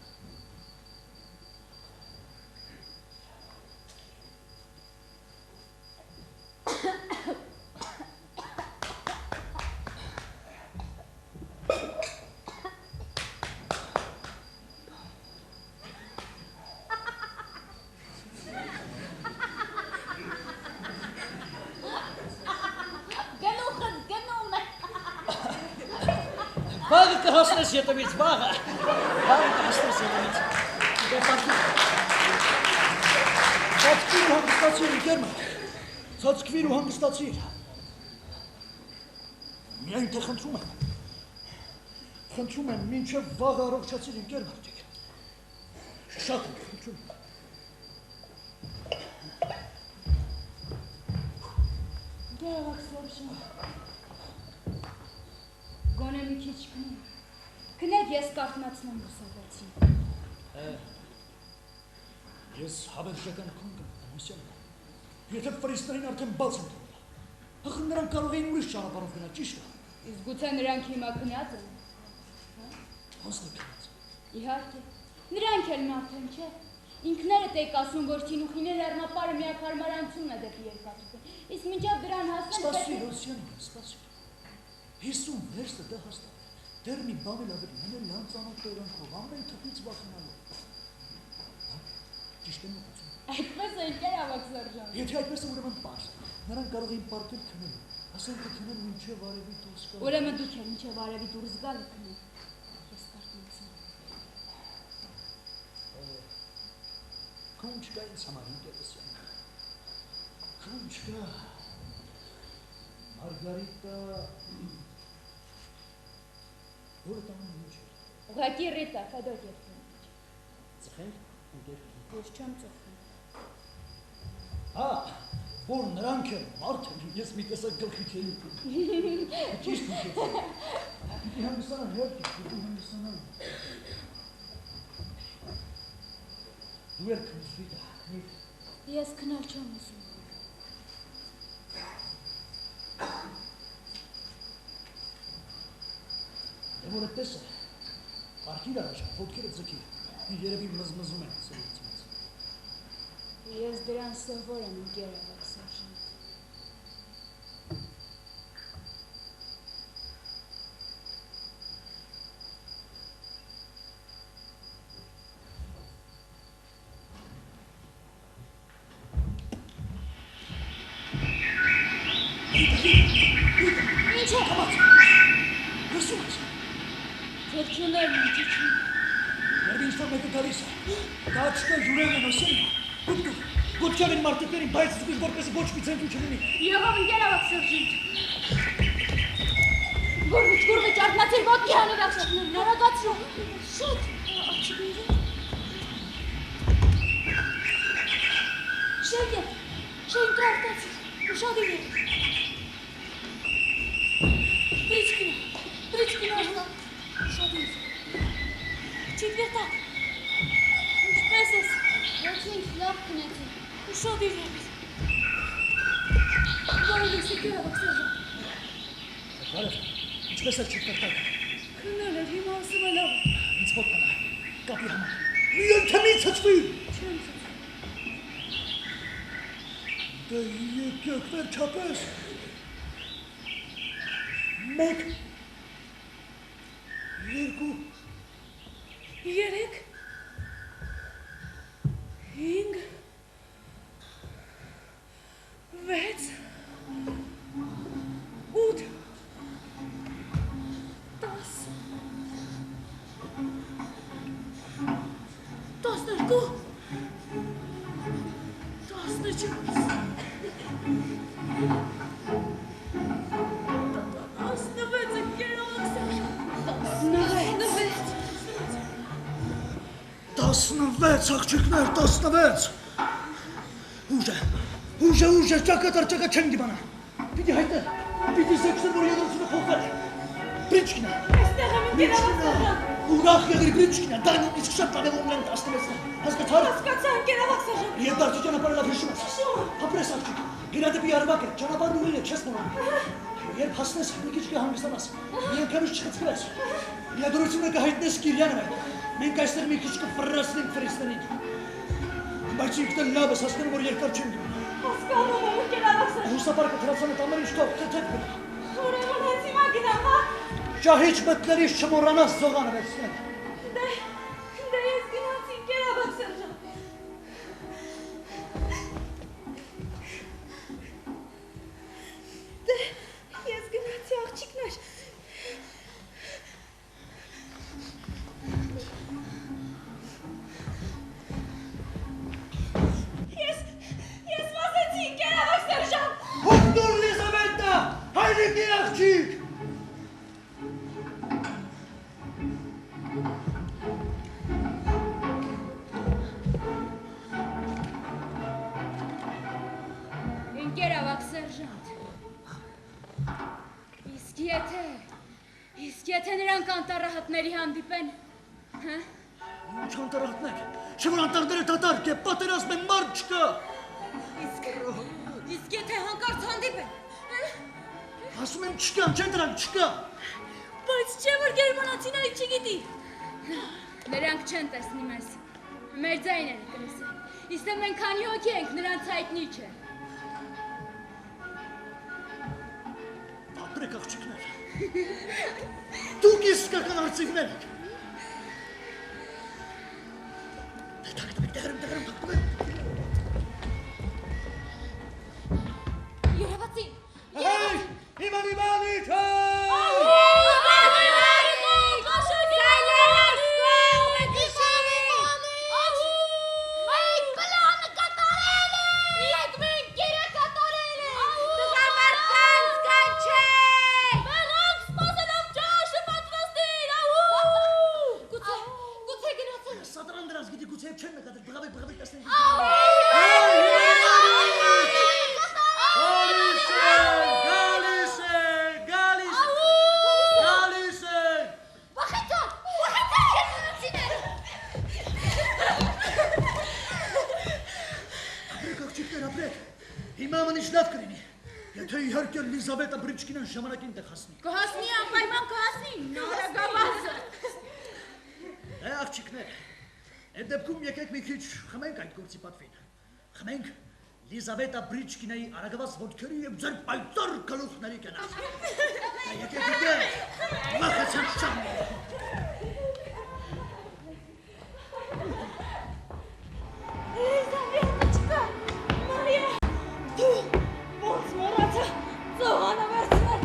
Գնուխս գնում է։ Վաղը կհասնես ետևից, վաղը կհասնես ետևից։ Դե ծածկվիր ու հանգստացիր, ընկեր մը, ծածկվիր ու հանգստացիր։ Միայն թե խնդրում եմ, մինչև վաղը առողջացիր, ընկեր մարդիկ։ Շատ եմ խնդրում։ Գերավակ սերժանտ։ Գոնե մի քիչ քնեմ։ Քնեք ես կարթնացնեմ լուսավորեցին։ Ես հավերժական քուն կմտնեմ, Մոսյան։ Եթե ֆրիստերին արդեն բաց եմ թողել, ախր նրանք կարող էին ուրիշ ճանապարհով գնալ, ճիշտ է։ Իսկ գուցե նրանք հիմա քնած են։ Ոնց լքած։ Իհարկե, նրանք էլ մարդ են, չէ։ Ինքներդ եք ասում, որ Չինուխիներ առնապարը միակ հարմարանությունն է դեպի երկաթուղի։ Իսկ մինչև դրան հասնեն… Սպասիր, Ռոսյան, սպասիր։ 50 վերստը դա հաստատ է։ Դեռ մի բան էլ ավելի, մնել լան ծանոթ տորանքով, ամեն թփից վախենալով։ Ճիշտ եմ ուղղություն։ Այդպես է գերավակ սերժանտ։ Եթե այդպես է, ուրեմն պարզ։ Նրանք կարող էին պարտել քնելու։ Ասենք կքնեն մինչև արևի դուրս գալ։ Ուրեմն դուք էլ մինչև արևի դուրս գալը քնեք։ Ես կարթնացնեմ։ Քուն չկա ինձ համար ինտերեսյան։ Քուն չկա։ Մարգարիտա… Որը տանում ինչ է։ Ուղղակի Ռիտա, Ֆեդոտ Եվգենիչ։ Ծխել ու դերքել։ Ես չեմ ծխում։ Որ նրանք են մարդ են, ես մի տեսակ գլխիկ էի ուտում։ Ճիշտ ուտում։ Պիտի հանգստանալ, հերքից, պիտի հանգստանալ։ Դու էլ քնիր, Ռիտա, քնիր։ Ես քնել չեմ ուզում։ Դե որ այդպես է, արկիր առաջ, ոտքերը ձգիր, երևի մզմզում են սրից մեծ։ Ես դրան սովոր եմ գերավակ սերժանտ։ Ինչ է կամաց։ Լսում ես։ Թերքյուներն են ճիչում։ Երբի ինչ-որ մեկը գալիս է, դա չկա յուրեն են ասել, գուտկուկ, գուտկյան են մարդիկներին, բայց զգուշ որպեսի ոչ մի ցենտրու չլինի։ Եղավ գերավակ սերժանտ։ Գուրվիչ, արտնացիր ոտքի հանիր ասացներ, նարագացրու։ Շուտ, աչիբիրը։ Շատ իրի։ Բրիչկին աշտա։ Շատ իրի։ Չիտվերտա։ Ինչպես ես։ Ոչինչ, լավ քնեցի։ Շատ իրի։ Բարելիսի կերավակ սեժա։ Բարև, ինչպես էր չիտվերտակ։ Քնել էր, հիմա ասում է լավ։ Ինձ ոտն է, կապի համար։ Մի ենթեմի ծծվի։ Չեմ ծծվի։ Դե եկեք վերջապես։ Մեկ, երկու, երեք, հինգ, վեց, ութ, 10, 12, 16 աղջիկներ, 16։ Ուժ է, ճակատար չեն դիմանա։ Պիտի հայտնե, պիտի զեքսեր, որ եդրությունը փոխվել է։ Բրիչկինա։ Այստեղ եմ ընկերավակ Ուրախ եղիր Բրիչկինա, դա նույնիսկ շատ լավ է որ ունեն 16-ը։ Հասկացար։ հասկացա ընկերավակ սեժան։ Եվ դարձի ճանապարհը լավ հիշում ես։ Ապրես աղջիկ, գնա դեպի Արվակ է, ճանապարհն ուղին է, չես մոռանում։ Երբ հասնես, մի քիչ կհանգստանաս, մի անգամից չխցկվես։ Իրադրությունը կհայտնես Կիրյանը հետ։ Մենք այստեղ մի քիչ կֆռռացնենք ֆրիստերին։ Բայց ինքն էլ լավ ես հասկանում, որ երկար չեմ գնում։ Հասկանում եմ ընկերավակ սեժան։ Հուսապարկը թրացանը տամեր ինչ թող, թեթև գնա։ Ուրեմն հենց հիմա գնամ, հա։ Ճահիճ մտնելիս չմոռանաս զողանը վերցնել։ Դե ես գնացի ընկերավակ սեժան։ Դե ես գնացի աղջիկներ։ Ես վազեցի ընկերավակ սեժան։ Հոգնոր Լիզավետա, հայրիկի աղջիկ։ Ընկերավակ սերժանտ։ Իսկ եթե նրանք անտառահատների հանդիպեն, հա? Ինչ անտառահատներ, չէ որ անտառները դատարկ է, պատերազմ է, մարդ չկա։ Իսկ եթե հանկարծ հանդիպեն, Ասում եմ չկան, չէ դրանք չկա։ Բայց չէ որ գերմանացիները չգիտի։ նրանք չեն տեսնի մեզ, մեր ձայները կլսեն, իսկ մենք քանի հոգի ենք, նրանց հայտնի չէ։ Ապրեք աղջիկներ, դուք իսկական արծիվներ եք։ Դեղրում, թակտում եք։ Երևացին։ Հեյ, իմանիմանի չէ։ Սատրան դրանց գիտի գուցե չեն նկատել, բղավեք տեսնենք։ Գալիս է։ Ապրեք աղջիկներ, ապրեք։ Հիմա մնիչ լավ կլինի, եթե իհարկե Լիզավետա Բրիչկինան ժամանակին տեղ հասնի։ Կհասնի, անպայման կհասնի, նորագավազը։ Է աղջիկներ, այդ դեպքում եկեք մի քիչ խմենք այդ գործի պատվին։ Խմենք Լիզավետա Բրիչկինայի արագավազ ոտքերի և ձեր պայծառ գլուխների կենաց։ Եկեք, մախեցանք շամ։ Լիզավետա չկա, Մարիա, դու ոնց մոռացա ծողանը վերցնել,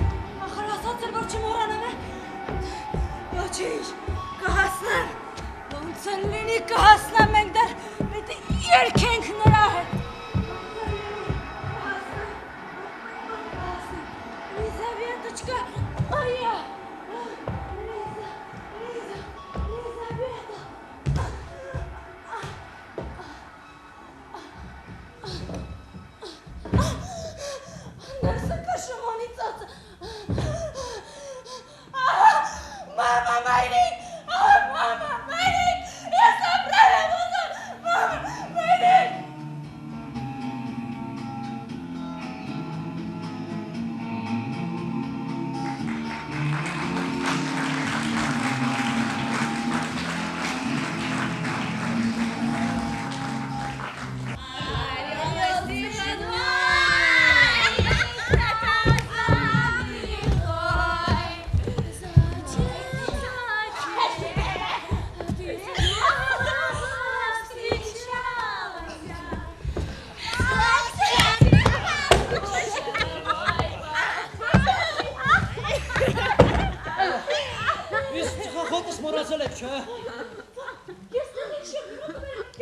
ախր ասաց էր, որ չմոռանամ է։ Ոչինչ, կհասնեմ, ոնց են լինի կհասնեմ, մենք դեռ պետք է երգենք նրա հետ։ Լիզավետա չկա, Մարիա, Լիզավետա։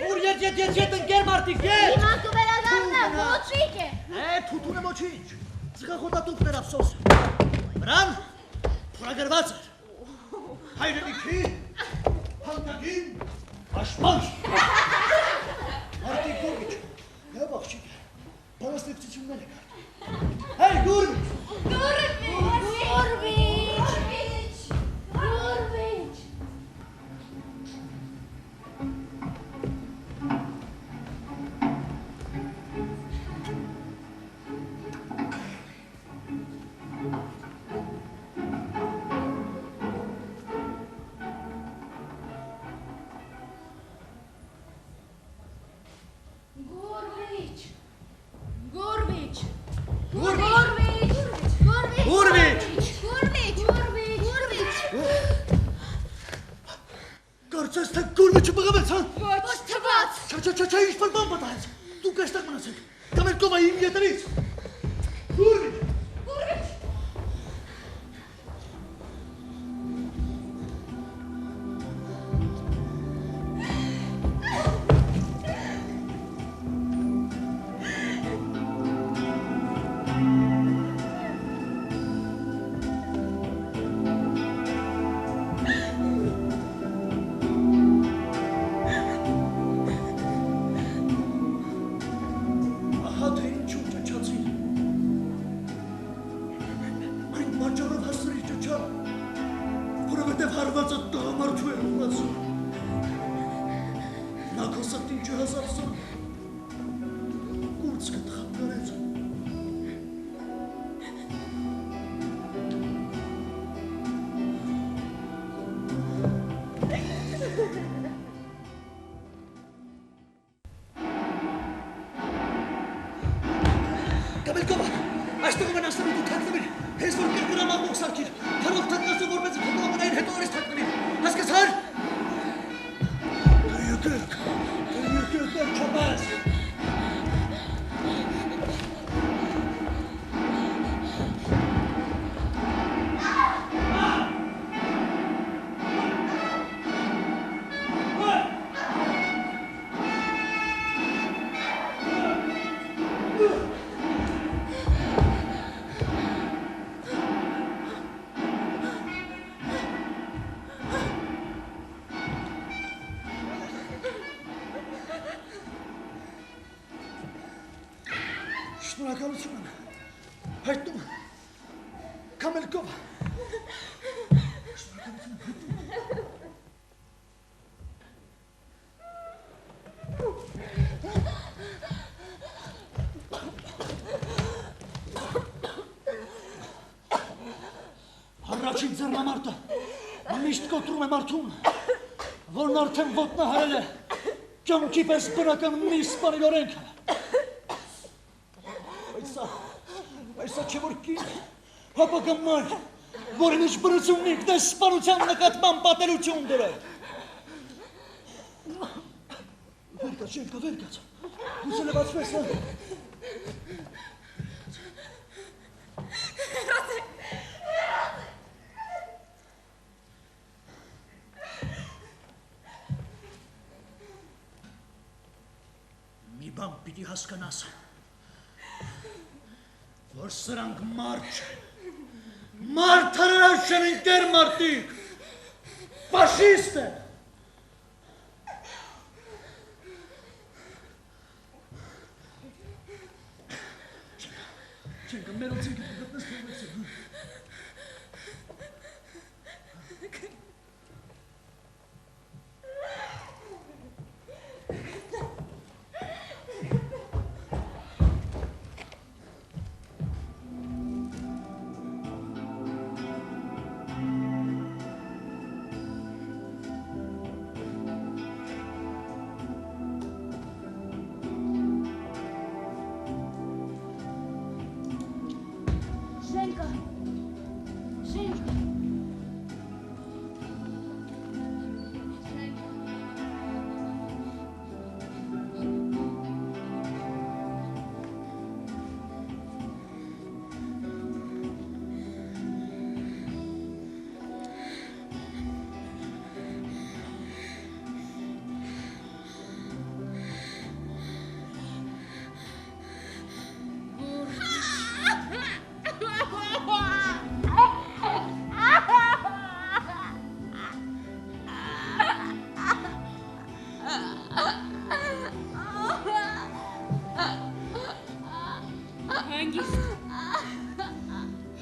Ուր ետ ընկեր մարդիկ, ետ։ Հիմա կվերադառնա, ոչինչ է։ Թութուն է ոչինչ։ Ծխախոտատուփներ ափսոս։ Վրան փորագրված էր։ Հայրենիքի հանդագին աշխարհ։ Մարդիկ գորգիչ, հա բախչիկ է, բանաստեղծություններ է կարդում։ Հայ գորգիչ։ Գորվիչ։ Կարծես թե գորգիչը բղավեց, հա։ Ոչ թված։ Չէ, ինչ-որ բան պատահեց։ Դուք այստեղ մնացեք։ Կամերկովա իմ ետերից։ Գորգիչ։ Կամերկովա, այստեղ մնացնելու դու թակնվիր, հենց որ կրկրամ ամբող սարքիր, թարող թակնասու որպես փոքրամնային հետո արես թակնվիր, հասկացար։ Եկեք, չապաս։ Շնորհակալություն եմ հայտնում Կամերկովա։ Առաջին ձեռնամարտը միշտ կոտրում է մարդուն, որն արդեն ոտնահարել է կյանքի պես բնական մի սպանիլ օրենքը։ Բայց սա չէ որ կին, հապա մայր, որին ինչ բրությունն ինքն է սպանության նկատմամբ պատերություն դրել։ Վերկաց, դուս լվացվես, հա։ Մի բան պիտի հասկանաս, որ սրանք մարդ չեն, մարդարարաշ են ինտեր մարդիկ, ֆաշիստ են։ Չենկա, մերոցին գտնես փողեցին։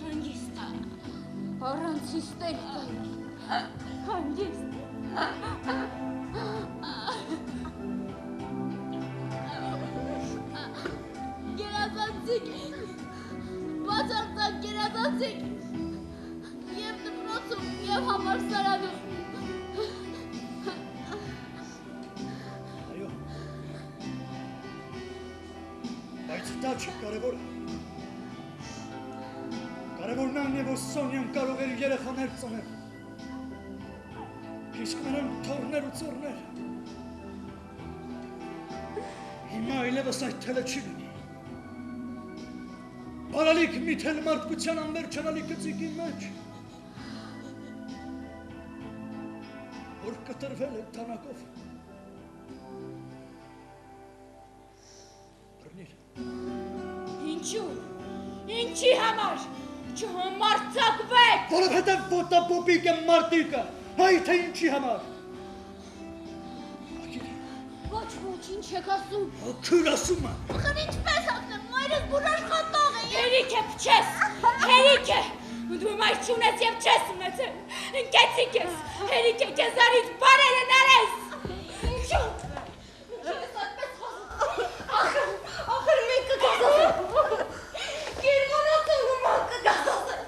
Հանգիստ, առանց հիստերիկայի, հանգիստ։ Գերազանցիկ, բացարձակ գերազանցիկ, և դպրոցում, և համալսարանում։ Այո, բայց դա չի կարևորը։ Կարևորն այն է, որ Սոնյան կարող էր երեխաներ ծնել, իսկ նրան թոռներ ու ծոռներ։ Հիմա այլևս այդ թելը չի լինի։ Բարալիք մի թել մարդկության անվերջանալի գծիկի մեջ, որ կտրվել է թանակով։ Բռնիր։ Ինչու, ինչի համար, չհամարձակվեք։ Որովհետև ոտաբոբիկ է մարդիկը, հայ թե ինչի համար։ Ոչ, ինչ եք ասում։ Քյուր ասում է։ Ախր ինչպես ասեմ, մայրս բուր աշխատող է։ Հերիք է փչես, հերիք է։ Դու մայր չունես և չես ունեցել, ընկեցիկ ես, հերիք է կեզ արից բարերը նարես։ Ինչու։ Ես այդպես խոսում։ Ախր մենք կգազ ասեմ։ Գերմանացել ու ման կգազ ասեմ։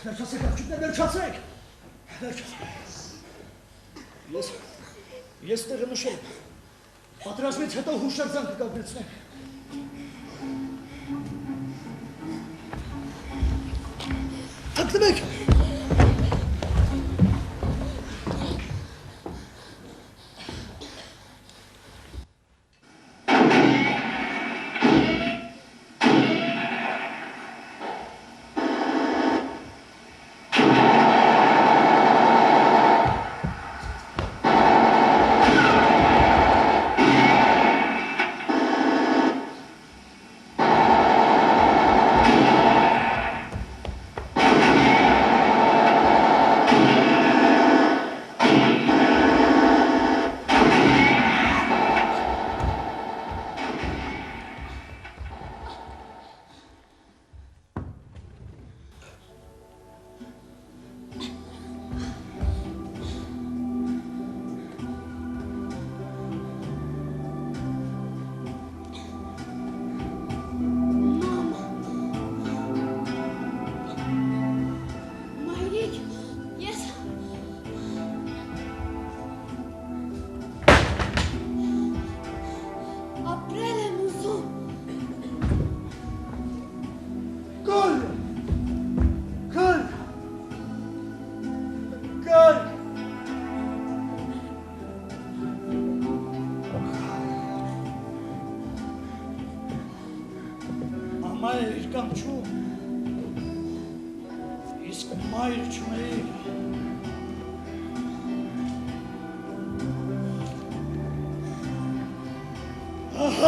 Վերջացեք, աղջիկներ, վերջացեք։ Ես տեղը նշել եմ։ Պատրաստվից հետո հուշարձան կկանգնեցնենք։ Թաքնվեք։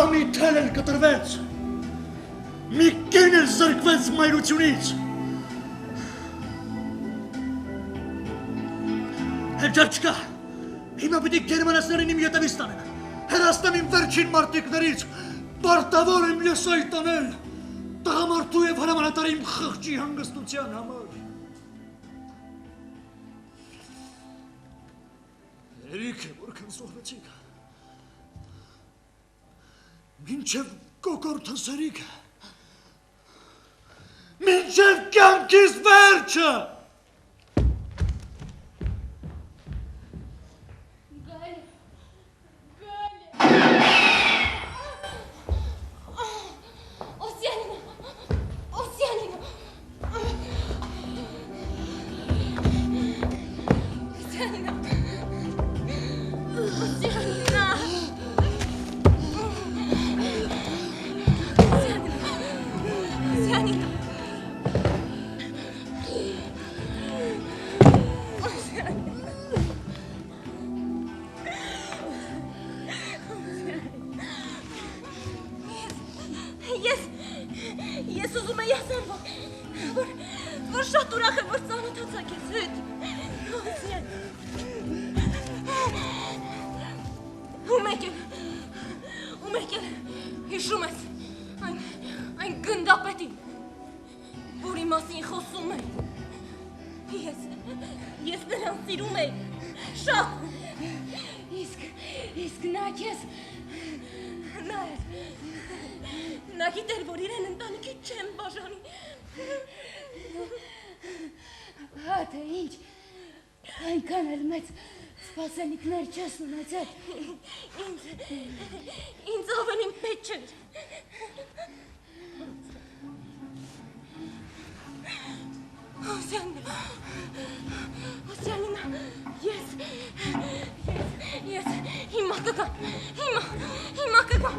Մի թել էլ կտրվեց, մի կին էլ զրկվեց մայրությունից։ Հերջար չկա, հիմա պիտի գերմանացիներին իմ ետևից տանեմ, հեռացնեմ իմ վերջին մարտիկներից, պարտավոր եմ ես այդ անել, տղամարդու և հրամանատար իմ խղճի հանգստության համար։ Հերիք է, որքան զոհվեցիք։ Մինչև կոկորդս հերիքը, մինչև կյանքիս վերջը։ Ես ուզում եի ասեմ, որ շատ ուրախ եմ, որ ծանոթացա քեզ հետ։ ու մեկ էլ հիշում ես այն գնդապետին, որի մասին խոսում է։ Ես նրան սիրում էի, շատ։ Իսկ նա քեզ նա գիտեր, որ իրեն ընտանիքի չեմ բաժանի։ Հա թե ինչ, այնքան էլ մեծ սպասելիքներ չես ունեցել։ Ինձ ավելին պետք չէր։ Օսյանինա, ես հիմա կգամ, հիմա կգամ։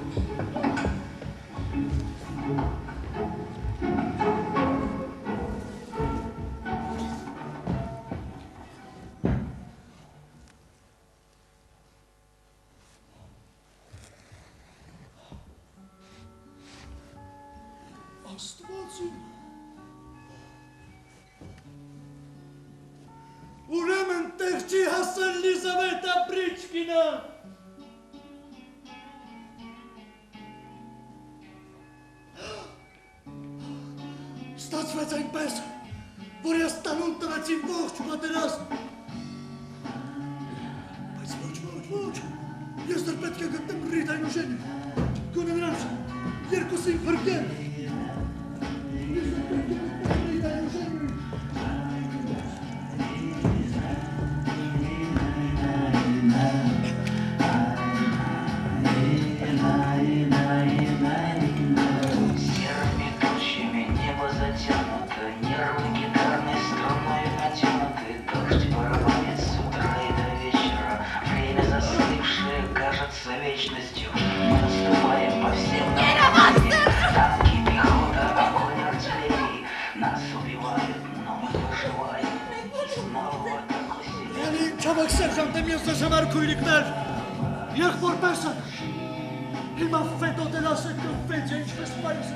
Ուրեմն տեղ չի հասել Լիզավետա Բրիչկինը։ Ստացվեց այնպես, որ ես տանուն տվեցի ողջ պատերազմ։ Բայց ոչ, ես դեռ պետք է գտնեմ Ռիտային ուժենին, գոնե նրանց երկուսին փրկեմ։ Չավակ սերժանտ եմ ես ձեզ համար քույրիկներ, եղբոր պես են, հիմա վետ օտել ասեք կվեց է ինչպես պայս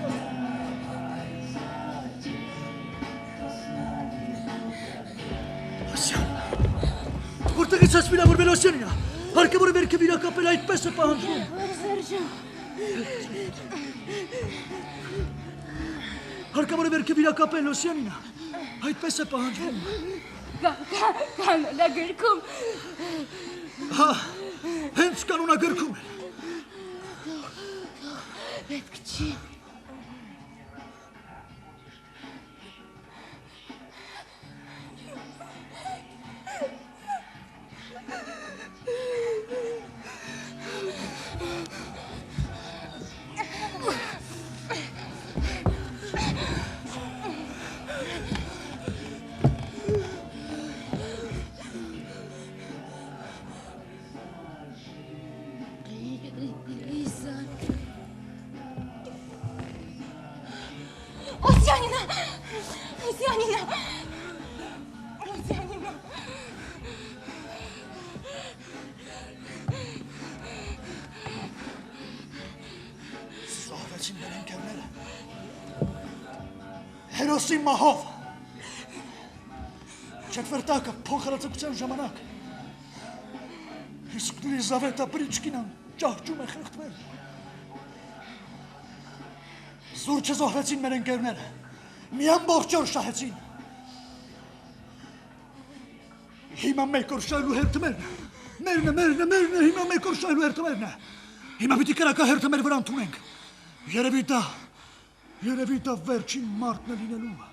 Ասյան, որտեղից ես վիրավորվել Ասյանինա, հարկևորը վերքը վիրակապել այդպես է պահանջվում։ Հարկևորը վերքը վիրակապել Ասյանինա, այդպես է պահանջվում։ Կանոնագրքում։ Հա, հենց կանոնագրքում են։ Պետք չի։ Հերոսի մահով, չետվերտակը փոխարացակության ժամանակ, իսկ Լիզավետա Բրիչկինան ճահճում է խեղդվել։ Զուր չզոհվեցին մեր ընկերները, մի ամբողջ օր շահեցին։ Հիմա մեկ օր շահելու հերթմերն է, մերն է, հիմա մեկ օր շահելու հերթմերն է։ Հիմա պիտի կրակահերթը մեր վրա ընդունենք։ Երևի դա վերջին մարդն է լինելու։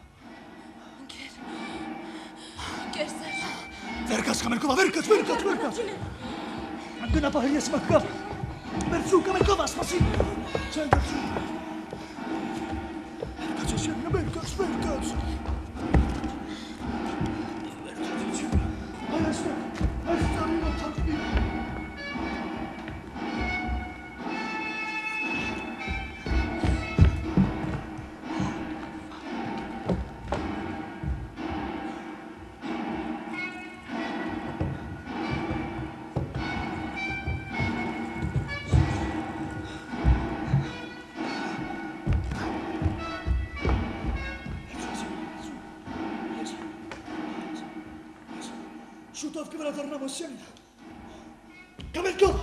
Ընկեր Սերժ։ Վերկաց կամերկով, վերկաց։ Գնա պահել ես մակկավ։ Վերցու կամերկով ասպասին։ Չեն դրցու։ Վերկաց Ասյանինա, վերկաց։ Այս ծանինը թակնի։ Շուտով կվերադառնամ Ասյանինը։ Կամերկով։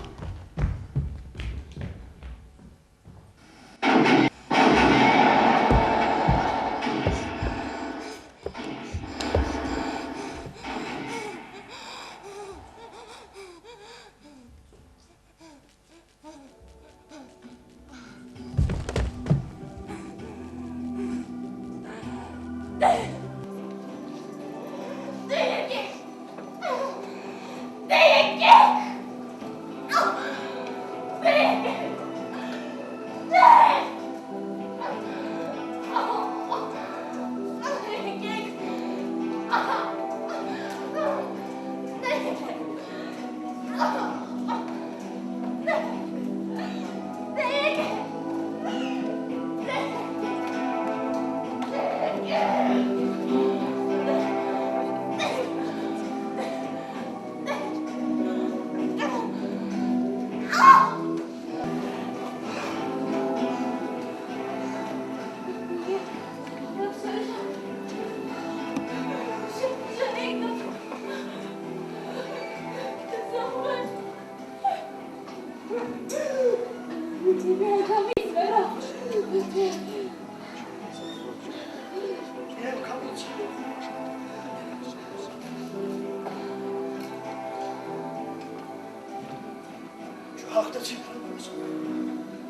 Հաղթեցին նրանց։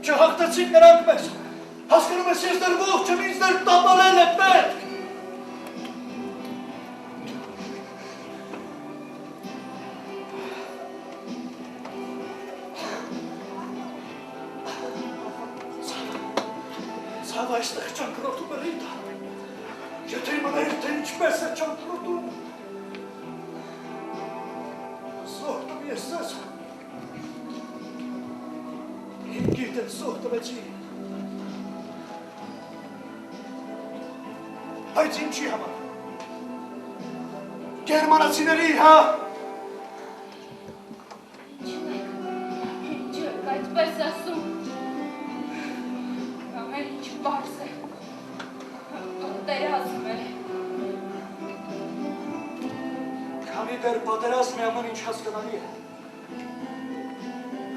Չհաղթեցին նրանք մեզ։ Հասկանում ես, ես դեռ ողջ եմ, ինձ դեռ տապալել է պետք։ Ցավ այստեղ ճանկռոտում է Ռիտա։ Եթե իմանայիր, թե ինչպես է ճանկռոտում։ Սողտում ես ձեզ։ Իմ գիտեն սողտվեցի։ Բայց ինչի համար։ Գերմանացիների, հա։ Ինչ եք այդպես ասում։ Ամեն ինչ պարզ է։ Պատերազմ է։ Քանի դեռ պատերազմի ամեն ինչ հասկանալի է։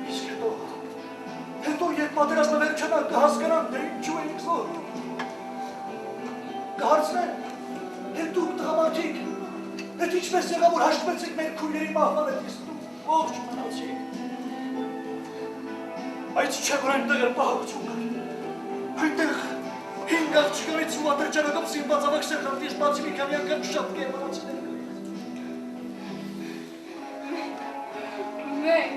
Իսկ հետո երբ պատերազմը վերջանա, կհասկանան, թե ինչու ենք զոհվում։ Կհարցնեն, հետ դուք տղամարդիկ, հետ ինչպես եղավ, որ հաշտվեցիք մեր քույրերի մահվան հետ, իսկ դուք ողջ մնացիք։ Բայց չէ, որ այնտեղ էր պահակություն կար։ Այնտեղ 5 աղջիկներից ու ատրճանակով սիրված ավակ սերտանտից բացի մի քանի անգամ շատ գերմանացիներ կլինեն։ Մենք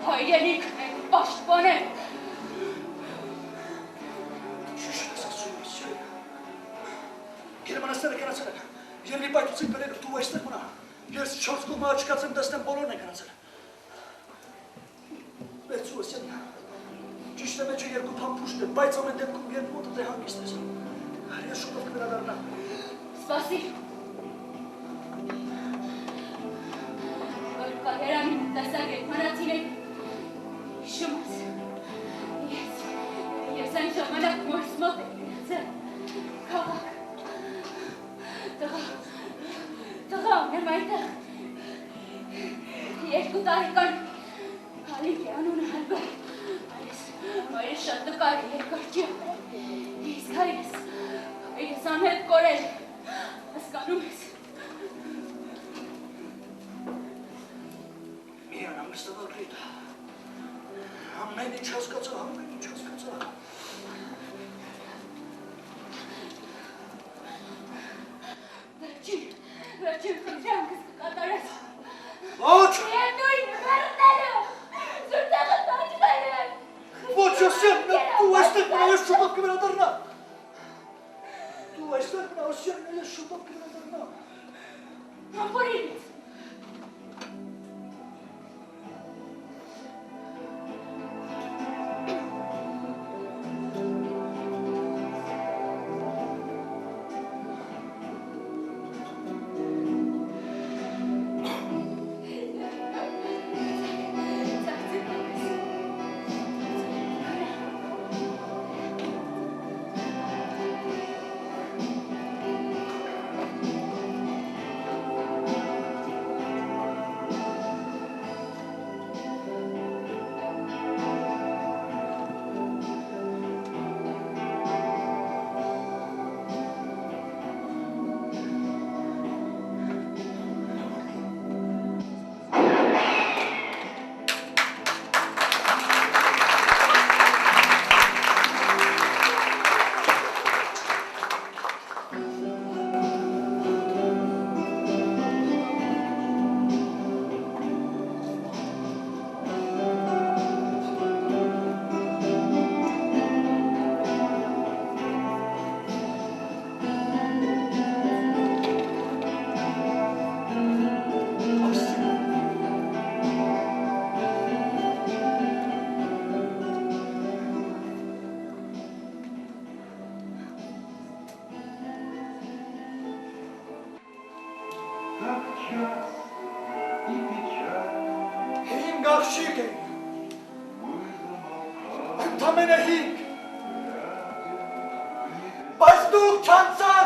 հայրենիք ենք պաշտպանել։ Գերմանացիները գնացել են, երևի պայթուցիկ բերել, դու այստեղ մնա, ես 4 կողմը աչքացեմ տեսնեմ բոլորն են գնացել։ Վերցու ես յեննա, ճիշտ է մեջը 2 փամփուշտ է, բայց ամեն դեպքում երբ մոտը դե հանգիստ ես։ Ես շուտով կվերադառնամ։ Սպասի։ Որ կարերանին տեսակ գերմանացիներ հիշում ես։ Ես այն ժամանակ մորս մոտ եմ գնացել, քաղաք։ Տղա, ունեմ այնտեղ 2 տարեկան Ալիք է անունը Ալբերտ, հայրս շատ նկար է երկարքի, իսկ հայրս անհետ կորել, հասկանում ես։ Միան ամստավակ Ռիտա, ամեն ինչ հասկացա, ամեն ինչ հասկացա։ Վերջին խնդրանքս կկատարես։ Ոչ! Միան նույնը վերնելու, զուրտեղը տաճվել է։ Ոչ, Ոսյանը, դու այստեղ մնա, ես շուտով կվերադառնամ։ Դու այստեղ մնա, Ոսյանը, ես շուտով կվերադառնամ։ Համբորինից։ Հինգ աղջիկ են, ընդամենը 5, բայց դուք չանցած